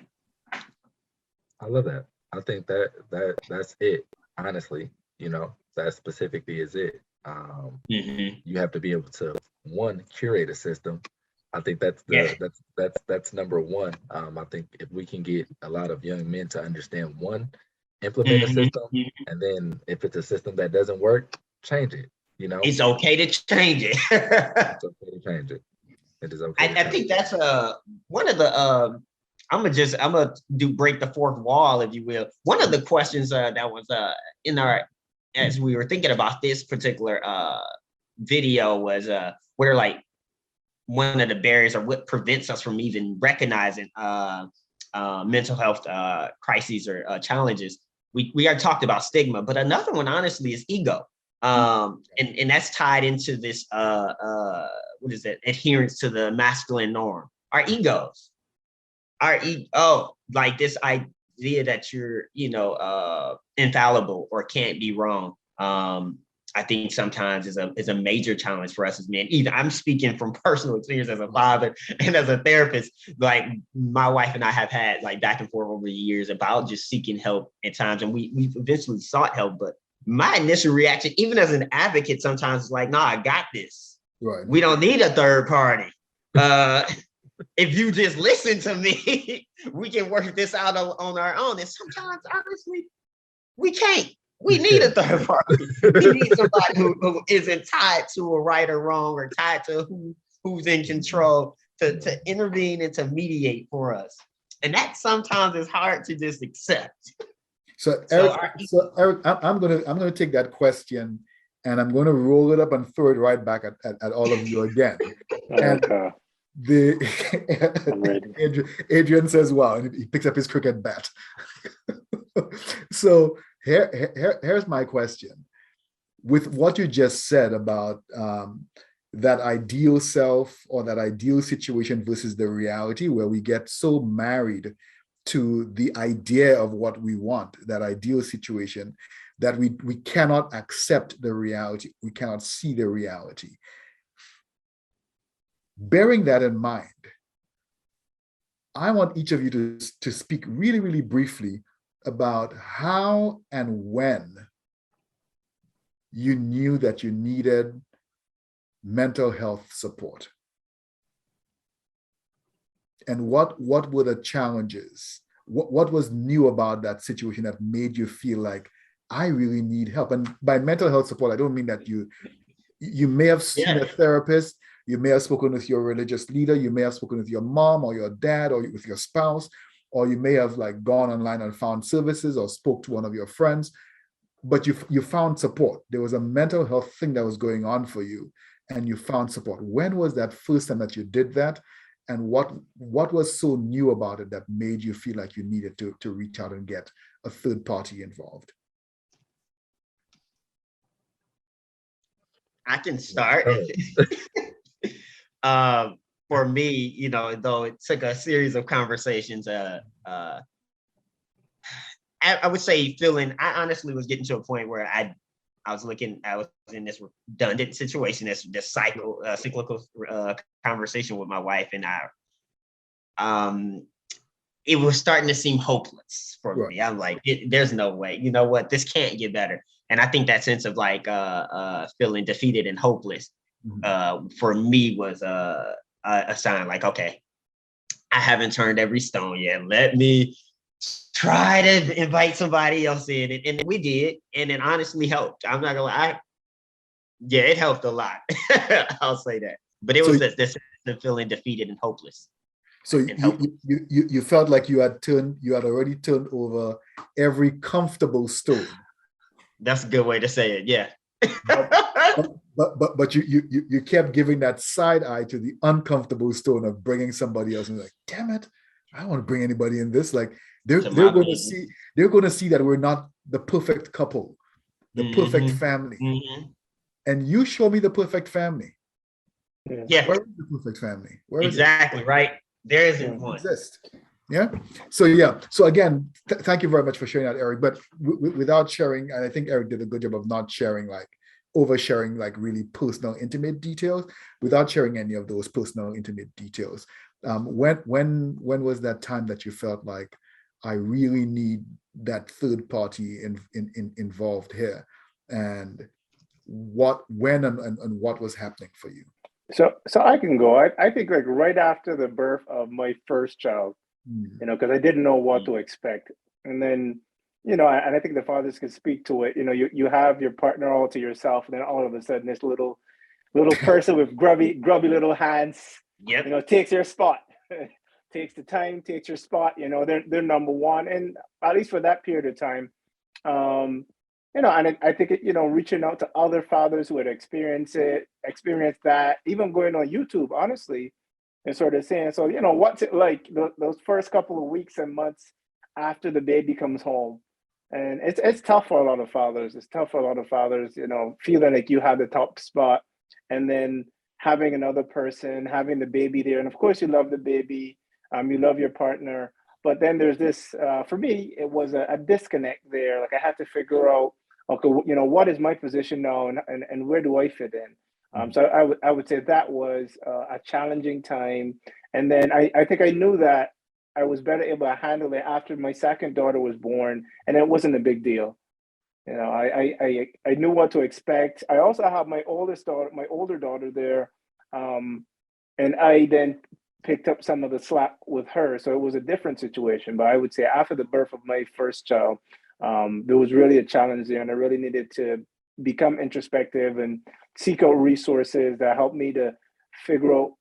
I love that. I think that's it. Honestly, that specifically is it. You have to be able to curate a system. I think that's number one. I think if we can get a lot of young men to understand implement a system, and then if it's a system that doesn't work, change it. It's okay to change it. It's okay to change it. It is okay. I think that's one of the. I'm gonna break the fourth wall, if you will. One of the questions that was in our, as we were thinking about this particular video, was one of the barriers or what prevents us from even recognizing mental health crises or challenges. We already talked about stigma, but another one, honestly, is ego. And that's tied into this, adherence to the masculine norm. Our egos, like this, idea that you're, infallible or can't be wrong. I think sometimes is a major challenge for us as men. Even I'm speaking from personal experience as a father and as a therapist. Like my wife and I have had like back and forth over the years about just seeking help at times, and we've eventually sought help. But my initial reaction, even as an advocate, sometimes is like, "Nah, I got this. Right. We don't need a third party. If you just listen to me, we can work this out on our own." And sometimes, honestly, we can't. We need a third party. We need somebody who isn't tied to a right or wrong, or tied to who's in control to intervene and to mediate for us. And that sometimes is hard to just accept. So Eric, I'm gonna take that question and I'm gonna roll it up and throw it right back at all of you again. Okay. Adrian says, "Wow," and he picks up his cricket bat. So here's my question. With what you just said about that ideal self or that ideal situation versus the reality, where we get so married to the idea of what we want, that ideal situation, that we cannot accept the reality, we cannot see the reality. Bearing that in mind, I want each of you to speak really, really briefly about how and when you knew that you needed mental health support. And what were the challenges? What was new about that situation that made you feel like, I really need help? And by mental health support, I don't mean that you may have seen a therapist, you may have spoken with your religious leader, you may have spoken with your mom or your dad or with your spouse, or you may have like gone online and found services or spoke to one of your friends, but you found support. There was a mental health thing that was going on for you and you found support. When was that first time that you did that? And what was so new about it that made you feel like you needed to reach out and get a third party involved? I can start. For me, though it took a series of conversations, I would say I honestly was getting to a point where I was in this redundant situation, this cyclical conversation with my wife, and it was starting to seem hopeless for me. I'm like, there's no way, you know what, this can't get better. And I think that sense of like feeling defeated and hopeless for me was a sign like, okay, I haven't turned every stone yet. Let me try to invite somebody else in. And we did. And it honestly helped. I'm not gonna lie. Yeah, it helped a lot. I'll say that. But it was this feeling defeated and hopeless. So you felt like you had already turned over every comfortable stone. That's a good way to say it. Yeah. but you kept giving that side eye to the uncomfortable stone of bringing somebody else, and like, damn it, I don't want to bring anybody in this. Like they're going to see that we're not the perfect couple, the perfect family. And you show me the perfect family. Yeah. Where is the perfect family? Where exactly is it? Right. There isn't one. Yeah. So again, thank you very much for sharing that, Eric. But without sharing, and I think Eric did a good job of not sharing, like oversharing, like really personal, intimate details, without sharing any of those personal, intimate details. When was that time that you felt like, I really need that third party involved here, and when and what was happening for you? So I can go. I think like right after the birth of my first child, because I didn't know what to expect. And then, and I think the fathers can speak to it. You have your partner all to yourself, and then all of a sudden this little person with grubby little hands, takes your spot, takes the time, takes your spot. They're number one, and at least for that period of time, and I think reaching out to other fathers who had experienced that, even going on YouTube, honestly, and sort of saying, so, what's it like those first couple of weeks and months after the baby comes home? And it's tough for a lot of fathers. It's tough for a lot of fathers, feeling like you have the top spot, and then having another person, having the baby there. And of course, you love the baby, you love your partner, But then there's this, for me, it was a disconnect there. Like I had to figure out, okay, what is my position now, and where do I fit in? So I would say that was a challenging time. And then I think I knew that I was better able to handle it after my second daughter was born, and it wasn't a big deal. I knew what to expect. I also have my older daughter there, and I then picked up some of the slack with her. So it was a different situation. But I would say after the birth of my first child, there was really a challenge there, and I really needed to become introspective and seek out resources that helped me to figure out,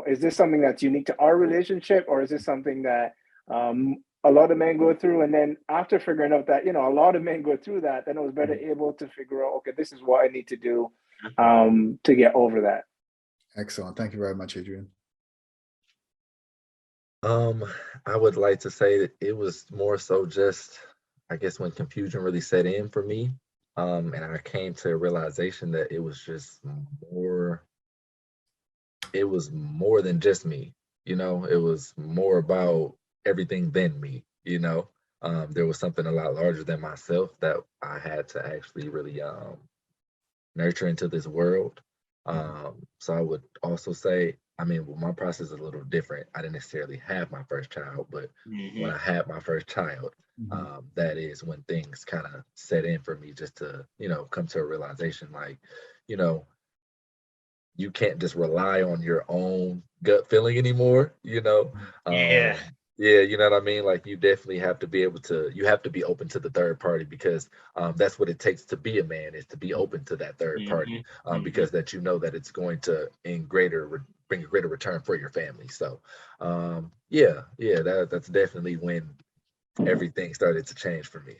is this something that's unique to our relationship, or is this something that a lot of men go through? And then after figuring out that, a lot of men go through that, then I was better able to figure out, okay, this is what I need to do to get over that. Excellent. Thank you very much, Adrian. I would like to say that it was more so just, I guess, when confusion really set in for me, and I came to a realization that it was just more, it was more than just me, it was more about everything than me, there was something a lot larger than myself that I had to actually really nurture into this world. So I would also say, my process is a little different. I didn't necessarily have my first child, but when I had my first child, that is when things kind of set in for me, just to, come to a realization, like, you can't just rely on your own gut feeling anymore, Yeah. Yeah, you know what I mean? Like, you definitely have to be able to, you have to be open to the third party, because that's what it takes to be a man, is to be open to that third party, because that that it's going to bring a greater return for your family. So that's definitely when everything started to change for me.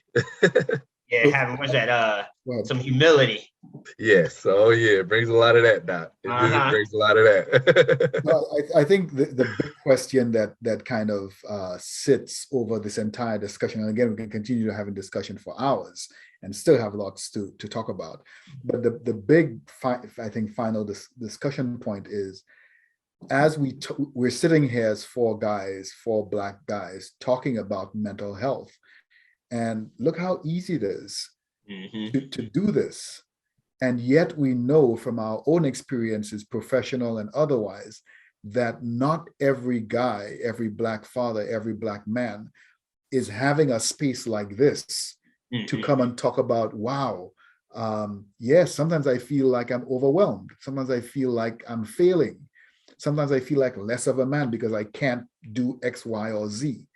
Yeah, having some humility. Yes. So it brings a lot of that, Doc. It brings a lot of that. No, I think the big question that kind of sits over this entire discussion, and again, we can continue to have a discussion for hours and still have lots to talk about. But the big, I think, final discussion point is, as we're sitting here as four Black guys talking about mental health, and look how easy it is to do this. And yet we know from our own experiences, professional and otherwise, that not every guy, every Black father, every Black man is having a space like this to come and talk about, wow, yes, sometimes I feel like I'm overwhelmed. Sometimes I feel like I'm failing. Sometimes I feel like less of a man because I can't do X, Y, or Z.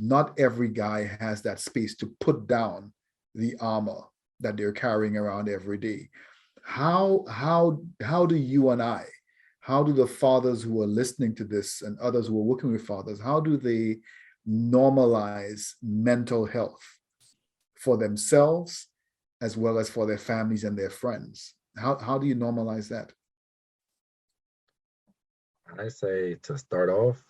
Not every guy has that space to put down the armor that they're carrying around every day. How do you and I, how do the fathers who are listening to this and others who are working with fathers, how do they normalize mental health for themselves as well as for their families and their friends? How do you normalize that? I say, to start off,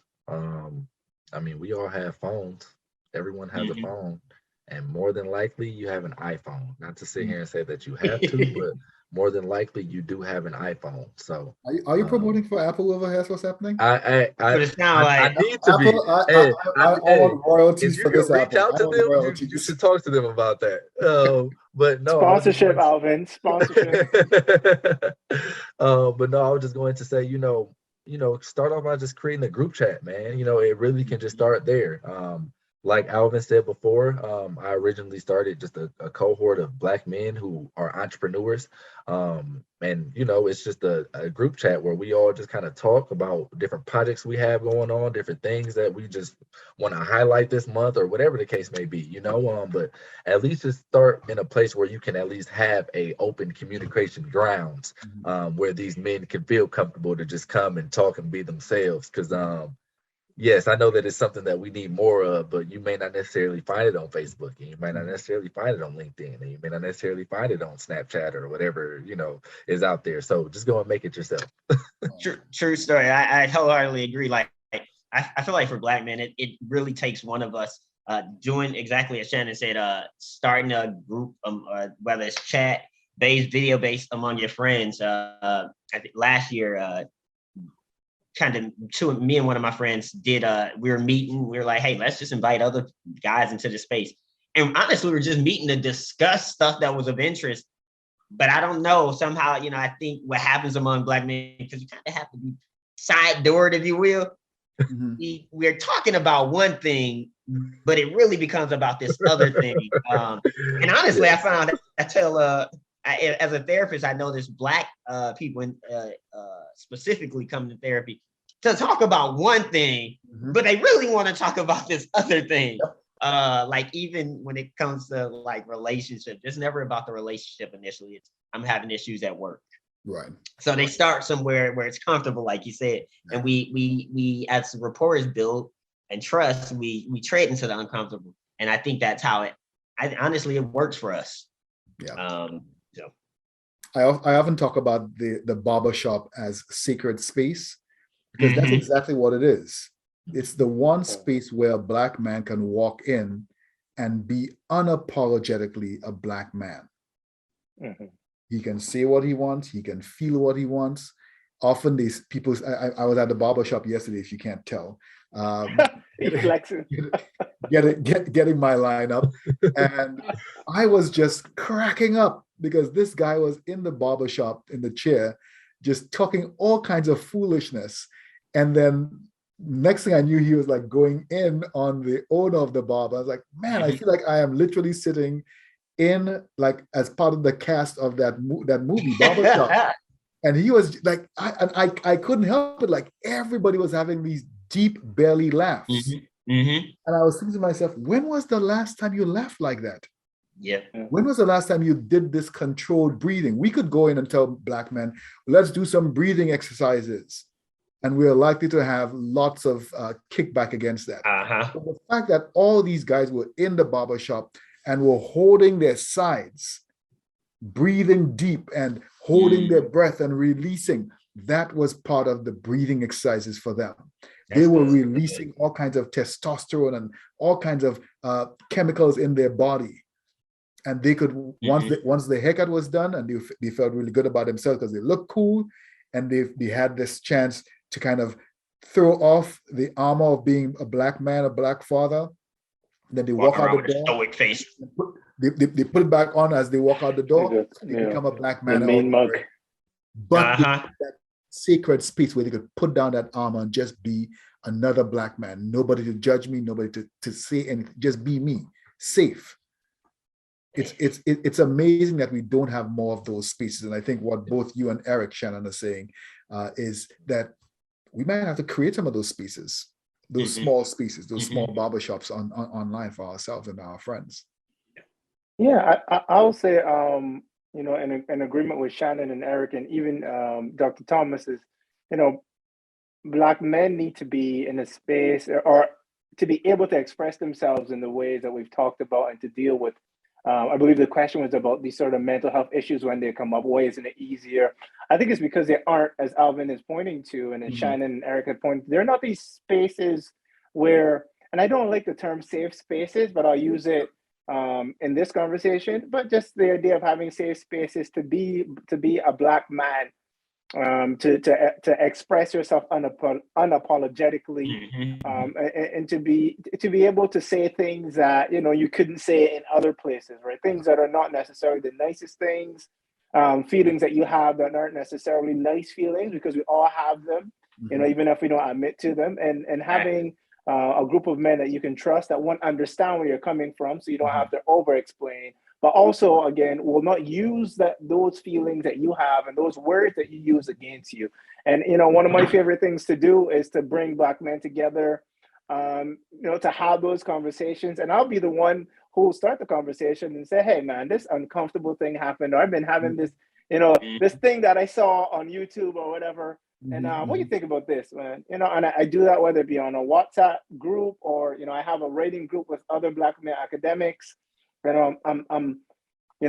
we all have phones. Everyone has a phone, and more than likely you have an iPhone. Not to sit here and say that you have to, but more than likely you do have an iPhone. So are you promoting for Apple over here? What's happening? I need to Apple, be. I want royalties if for you this. can reach Apple. out to them, you should talk to them about that. But no, sponsorship, Alvin, sponsorship. But no, I was just going to say, start off by just creating a group chat, man. It really can just start there. Like Alvin said before, I originally started just a cohort of Black men who are entrepreneurs. And it's just a group chat where we all just kind of talk about different projects we have going on, different things that we just want to highlight this month, or whatever the case may be, but at least just start in a place where you can at least have a open communication grounds, where these men can feel comfortable to just come and talk and be themselves. Because yes, I know that it's something that we need more of, but you may not necessarily find it on Facebook, and you might not necessarily find it on LinkedIn, and you may not necessarily find it on Snapchat or whatever, is out there. So just go and make it yourself. True story. I wholeheartedly agree. Like, I feel like for Black men, it really takes one of us doing exactly as Shannon said, starting a group, whether it's chat-based, video-based among your friends. I think last year, me and one of my friends did, we were meeting, we were like, hey, let's just invite other guys into the space. And honestly, we were just meeting to discuss stuff that was of interest. But I don't know, somehow, I think what happens among Black men, because you kind of have to be side doored, if you will. Mm-hmm. We're talking about one thing, but it really becomes about this other thing. And honestly, I found, as a therapist, I know there's Black people specifically come to therapy to talk about one thing, mm-hmm. but they really want to talk about this other thing. Like even when it comes to like relationship, it's never about the relationship initially. It's I'm having issues at work. Right. So they start somewhere where it's comfortable, like you said, and we as rapport is built and trust, we trade into the uncomfortable, and I think that's how honestly it works for us. Yeah. So I often talk about the barbershop as sacred space, because mm-hmm. that's exactly what it is. It's the one space where a Black man can walk in and be unapologetically a Black man. Mm-hmm. He can say what he wants. He can feel what he wants. Often these people, I was at the barbershop yesterday, if you can't tell. Getting my line up. And I was just cracking up because this guy was in the barbershop in the chair, just talking all kinds of foolishness. And then next thing I knew, he was like going in on the owner of the barber. I was like, man, I feel like I am literally sitting in like as part of the cast of that movie Barbershop. And he was like, I couldn't help it. Like everybody was having these deep belly laughs. Mm-hmm. Mm-hmm. And I was thinking to myself, when was the last time you laughed like that? Yeah. When was the last time you did this controlled breathing? We could go in and tell Black men, let's do some breathing exercises. And we're likely to have lots of kickback against that. Uh-huh. But the fact that all these guys were in the barbershop and were holding their sides, breathing deep and holding their breath and releasing, that was part of the breathing exercises for them. They were releasing all kinds of testosterone and all kinds of chemicals in their body. And they could, once the haircut was done and they felt really good about themselves because they looked cool, and they had this chance to kind of throw off the armor of being a Black man, a Black father. Then they walk out the door. Stoic face. They put it back on as they walk out the door. They become a Black man. The main mug. But that sacred space where they could put down that armor and just be another Black man. Nobody to judge me, nobody to say anything. Just be me, safe. It's amazing that we don't have more of those spaces. And I think what both you and Eric, Shannon, are saying is that we might have to create some of those spaces, those small spaces, those small barbershops online for ourselves and our friends. Yeah, I'll say, in agreement with Shannon and Eric and even Dr. Thomas is, Black men need to be in a space or to be able to express themselves in the ways that we've talked about and to deal with. I believe the question was about these sort of mental health issues when they come up. Why isn't it easier? I think it's because they aren't, as Alvin is pointing to, and as Shannon and Eric had pointed, they're not these spaces where, and I don't like the term safe spaces, but I'll use it in this conversation, but just the idea of having safe spaces to be a Black man, to express yourself unapologetically, and to be able to say things that you couldn't say in other places, right? Things that are not necessarily the nicest things, feelings that you have that aren't necessarily nice feelings, because we all have them, even if we don't admit to them, and having a group of men that you can trust that won't understand where you're coming from, so you don't have to over-explain, but also, again, will not use those feelings that you have and those words that you use against you. And, one of my favorite things to do is to bring Black men together, to have those conversations. And I'll be the one who will start the conversation and say, hey, man, this uncomfortable thing happened, or I've been having this, this thing that I saw on YouTube or whatever. And what do you think about this, man? And I do that whether it be on a WhatsApp group or, I have a writing group with other Black male academics. And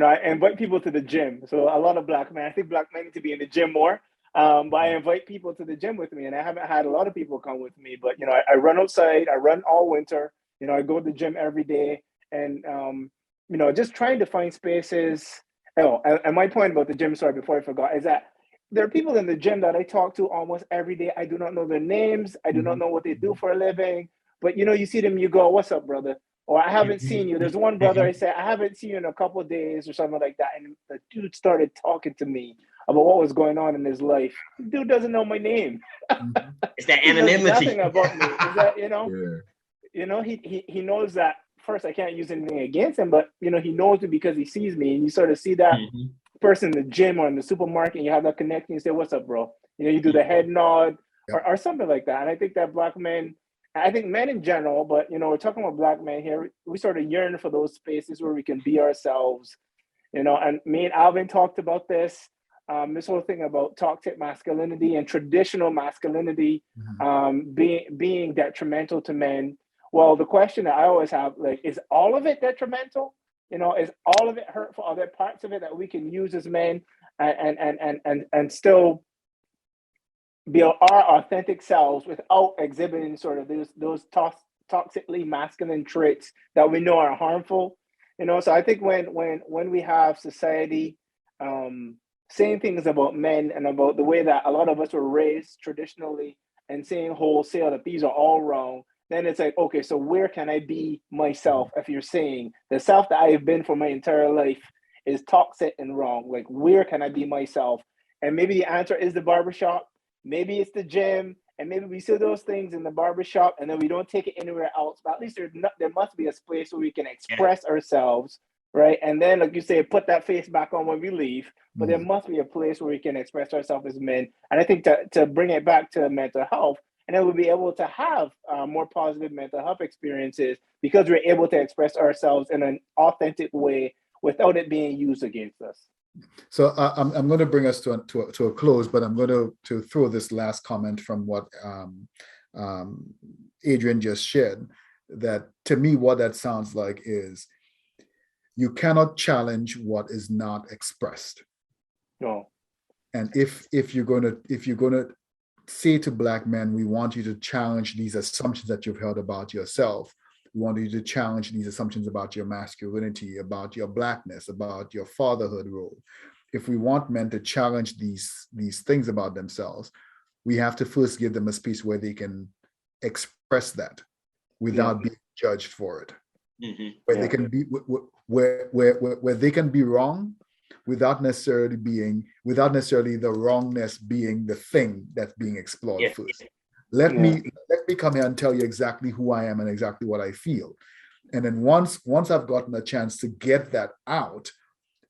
I invite people to the gym. So a lot of Black men, I think Black men need to be in the gym more. But I invite people to the gym with me, and I haven't had a lot of people come with me. But I run outside. I run all winter. I go to the gym every day, and just trying to find spaces. And my point about the gym, sorry, before I forgot, is that there are people in the gym that I talk to almost every day. I do not know their names. I do not know what they do for a living. But you see them, you go, "What's up, brother?" Or "I haven't seen you." There's one brother I said, "I haven't seen you in a couple of days," or something like that. And the dude started talking to me about what was going on in his life. The dude doesn't know my name. It's that He knows anonymity. nothing about me. Is that Yeah. he knows that first I can't use anything against him, but he knows me because he sees me, and you sort of see that person in the gym or in the supermarket, and you have that connection. You say, "What's up, bro?" You do the head nod or something like that. And I think that Black men, I think men in general, but we're talking about Black men here. We sort of yearn for those spaces where we can be ourselves. And me and Alvin talked about this. This whole thing about toxic masculinity and traditional masculinity being detrimental to men. Well, the question that I always have, like, is all of it detrimental? Is all of it hurtful? Are there parts of it that we can use as men and still be our authentic selves without exhibiting sort of those toxically masculine traits that we know are harmful? So I think when we have society saying things about men and about the way that a lot of us were raised traditionally and saying wholesale that these are all wrong, then it's like, okay, so where can I be myself? If you're saying the self that I have been for my entire life is toxic and wrong, like, where can I be myself? And maybe the answer is the barbershop, maybe it's the gym, and maybe we see those things in the barbershop and then we don't take it anywhere else. But at least there must be a space where we can express ourselves, right? And then, like you say, put that face back on when we leave. But there must be a place where we can express ourselves as men. And I think to bring it back to mental health, and then we'll be able to have more positive mental health experiences because we're able to express ourselves in an authentic way without it being used against us. So I'm going to bring us to a close, but I'm going to throw this last comment from what Adrian just shared, that to me, what that sounds like is you cannot challenge what is not expressed. No. And if you're going to say to Black men, we want you to challenge these assumptions that you've held about yourself. We want you to challenge these assumptions about your masculinity, about your Blackness, about your fatherhood role. If we want men to challenge these things about themselves, we have to first give them a space where they can express that without being judged for it. Where they can be where they can be wrong without necessarily the wrongness being the thing that's being explored first. Let me come here and tell you exactly who I am and exactly what I feel. And then once I've gotten a chance to get that out,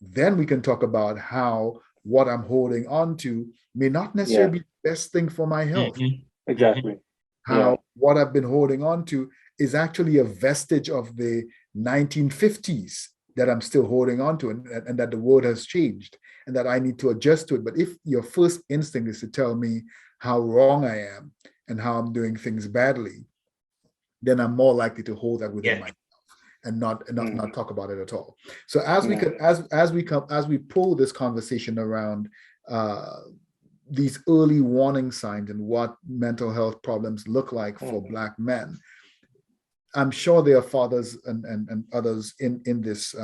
then we can talk about how what I'm holding on to may not necessarily be the best thing for my health. Exactly. How what I've been holding on to is actually a vestige of the 1950s that I'm still holding on to, and that the world has changed and that I need to adjust to it. But if your first instinct is to tell me how wrong I am and how I'm doing things badly, then I'm more likely to hold that within myself and not talk about it at all. So as we pull this conversation around these early warning signs and what mental health problems look like for Black men, I'm sure there are fathers and others in this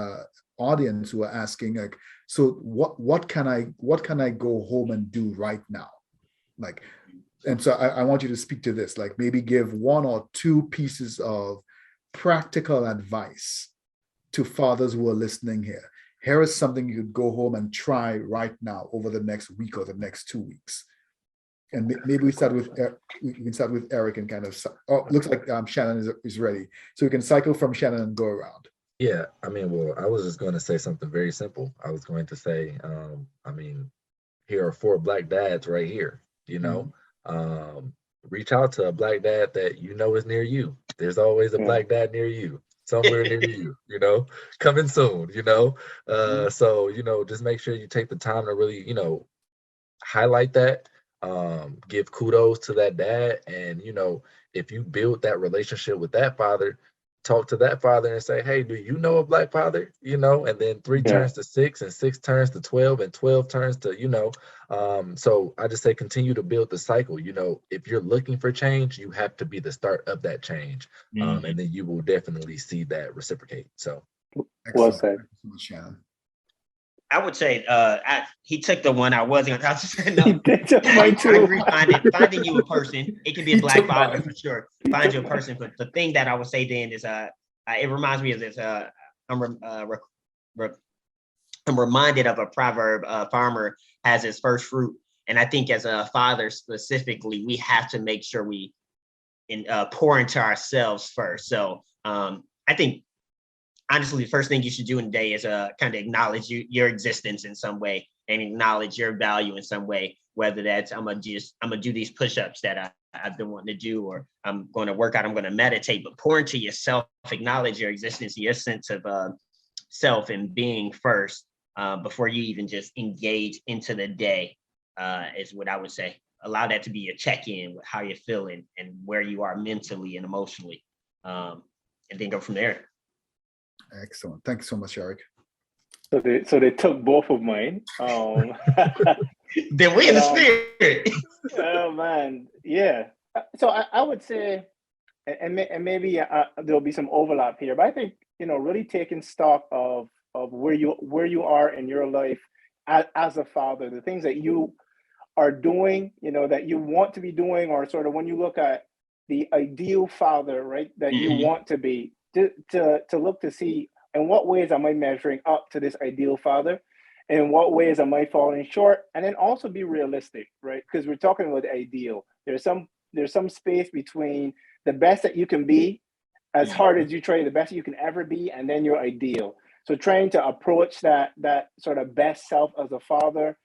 audience who are asking, like, so what can I go home and do right now? Like, and so I want you to speak to this, like maybe give one or two pieces of practical advice to fathers who are listening here. Here is something you could go home and try right now over the next week or the next 2 weeks. And maybe we can start with Eric and kind of. Oh, looks like Shannon is ready, so we can cycle from Shannon and go around. Yeah, I mean, well, I was just going to say something very simple. I was going to say, I mean, here are 4 Black dads right here. Reach out to a Black dad that is near you. There's always a Black dad near you, somewhere near you. Coming soon. So just make sure you take the time to really highlight that. Give kudos to that dad, and if you build that relationship with that father, talk to that father and say, hey, do you know a Black father? And then 3 turns to 6, and 6 turns to 12, and 12 turns to so I just say continue to build the cycle. If you're looking for change, you have to be the start of that change, and then you will definitely see that reciprocate. So well said. Thank you so much, Shannon. I would say he took the one I wasn't. I was just saying, no. He did took mine I too. agree. Finding you a person. It can be a black father for sure. Find you a person, but the thing that I would say then is it reminds me of this. I'm reminded of a proverb. Farmer has his first fruit, and I think as a father specifically, we have to make sure we pour into ourselves first. So I think honestly, the first thing you should do in the day is kind of acknowledge your existence in some way and acknowledge your value in some way, whether that's I'm gonna do these push-ups that I've been wanting to do, or I'm going to work out, I'm going to meditate, but pour into yourself, acknowledge your existence, your sense of self and being first before you even just engage into the day is what I would say. Allow that to be a check-in with how you're feeling and where you are mentally and emotionally, and then go from there. Excellent. Thanks so much, Eric. So they took both of mine. Then we in the spirit. Oh man, yeah. So I would say, and maybe there'll be some overlap here, but I think really taking stock of where you are in your life as a father, the things that you are doing, that you want to be doing, or sort of when you look at the ideal father, right, that you want to be, to look to see in what ways am I measuring up to this ideal father, in what ways am I falling short, and then also be realistic, right? Because we're talking about the ideal. There's some space between the best that you can be, as hard as you try, the best you can ever be, and then your ideal. So trying to approach that sort of best self as a father,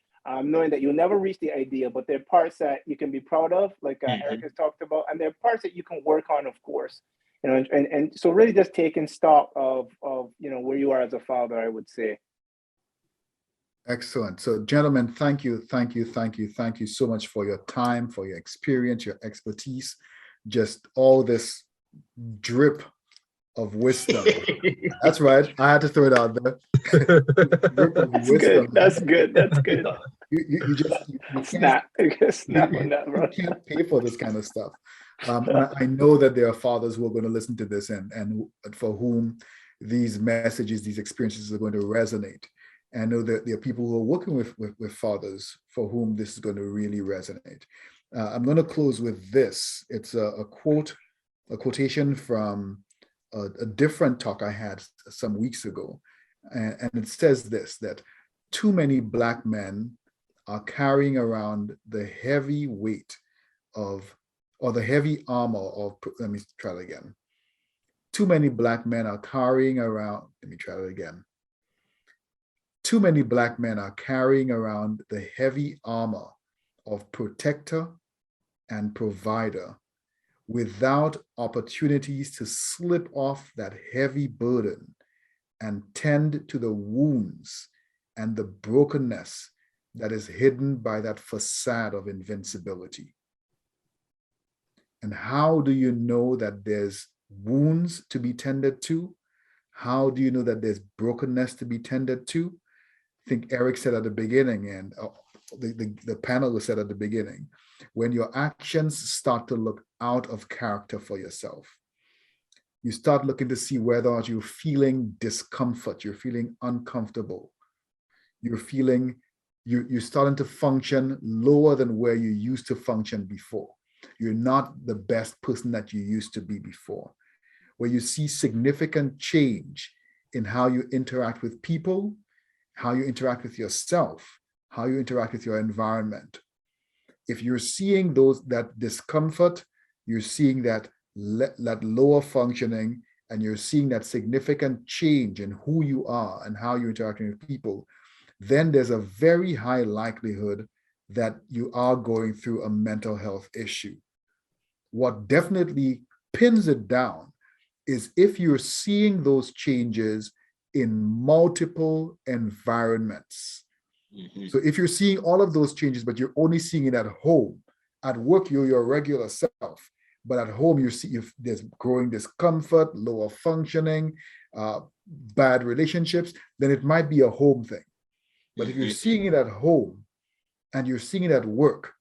knowing that you'll never reach the ideal, but there are parts that you can be proud of, like Eric has talked about, and there are parts that you can work on, of course. And so really just taking stock of where you are as a father, I would say. Excellent. So gentlemen, thank you so much for your time, for your experience, your expertise, just all this drip of wisdom. That's right. I had to throw it out there. That's good. You snap on that, bro. You can't pay for this kind of stuff. I know that there are fathers who are going to listen to this and for whom these messages, these experiences are going to resonate. And I know that there are people who are working with fathers for whom this is going to really resonate. I'm going to close with this. It's a quotation from a different talk I had some weeks ago. And it says this, that too many Black men are carrying around the heavy weight or the heavy armor of, let me try that again. Too many Black men are carrying around, let me try that again. Too many Black men are carrying around the heavy armor of protector and provider without opportunities to slip off that heavy burden and tend to the wounds and the brokenness that is hidden by that facade of invincibility. And how do you know that there's wounds to be tended to? How do you know that there's brokenness to be tended to? I think Eric said at the beginning, and the panel said at the beginning, when your actions start to look out of character for yourself, you start looking to see whether or not you're feeling discomfort, you're feeling uncomfortable, you're starting to function lower than where you used to function before. You're not the best person that you used to be before. Where you see significant change in how you interact with people, how you interact with yourself, how you interact with your environment. If you're seeing that discomfort, you're seeing that lower functioning, and you're seeing that significant change in who you are and how you're interacting with people, then there's a very high likelihood that you are going through a mental health issue. What definitely pins it down is if you're seeing those changes in multiple environments. So if you're seeing all of those changes, but you're only seeing it at home, at work, you're your regular self, but at home, you see if there's growing discomfort, lower functioning, bad relationships, then it might be a home thing. But if you're seeing it at home and you're seeing it at work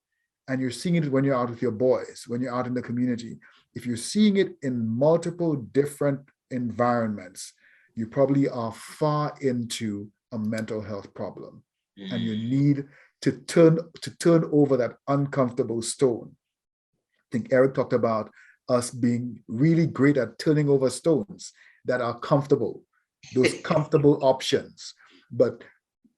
and you're seeing it when you're out with your boys, when you're out in the community, if you're seeing it in multiple different environments, you probably are far into a mental health problem, and you need to turn over that uncomfortable stone. I think Eric talked about us being really great at turning over stones that are comfortable, those comfortable options. But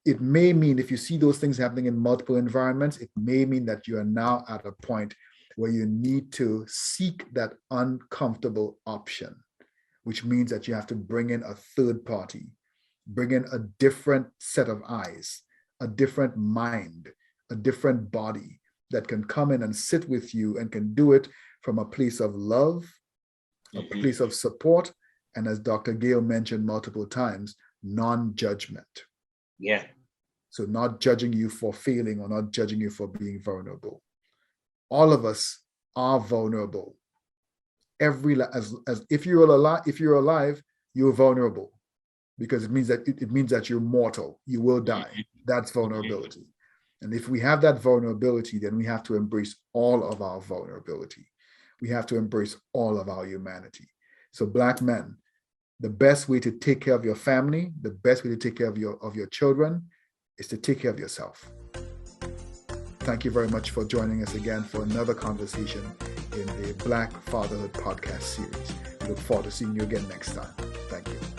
it may mean, if you see those things happening in multiple environments, it may mean that you are now at a point where you need to seek that uncomfortable option, which means that you have to bring in a third party, bring in a different set of eyes, a different mind, a different body that can come in and sit with you and can do it from a place of love, a place of support, and as Dr. Gale mentioned multiple times, non-judgment. Yeah. So not judging you for failing or not judging you for being vulnerable. All of us are vulnerable. As if you're alive, you're vulnerable, because it means that you're mortal. You will die. That's vulnerability. And if we have that vulnerability, then we have to embrace all of our vulnerability. We have to embrace all of our humanity. So Black men, the best way to take care of your family, the best way to take care of your children is to take care of yourself. Thank you very much for joining us again for another conversation in the Black Fatherhood podcast series. We look forward to seeing you again next time. Thank you.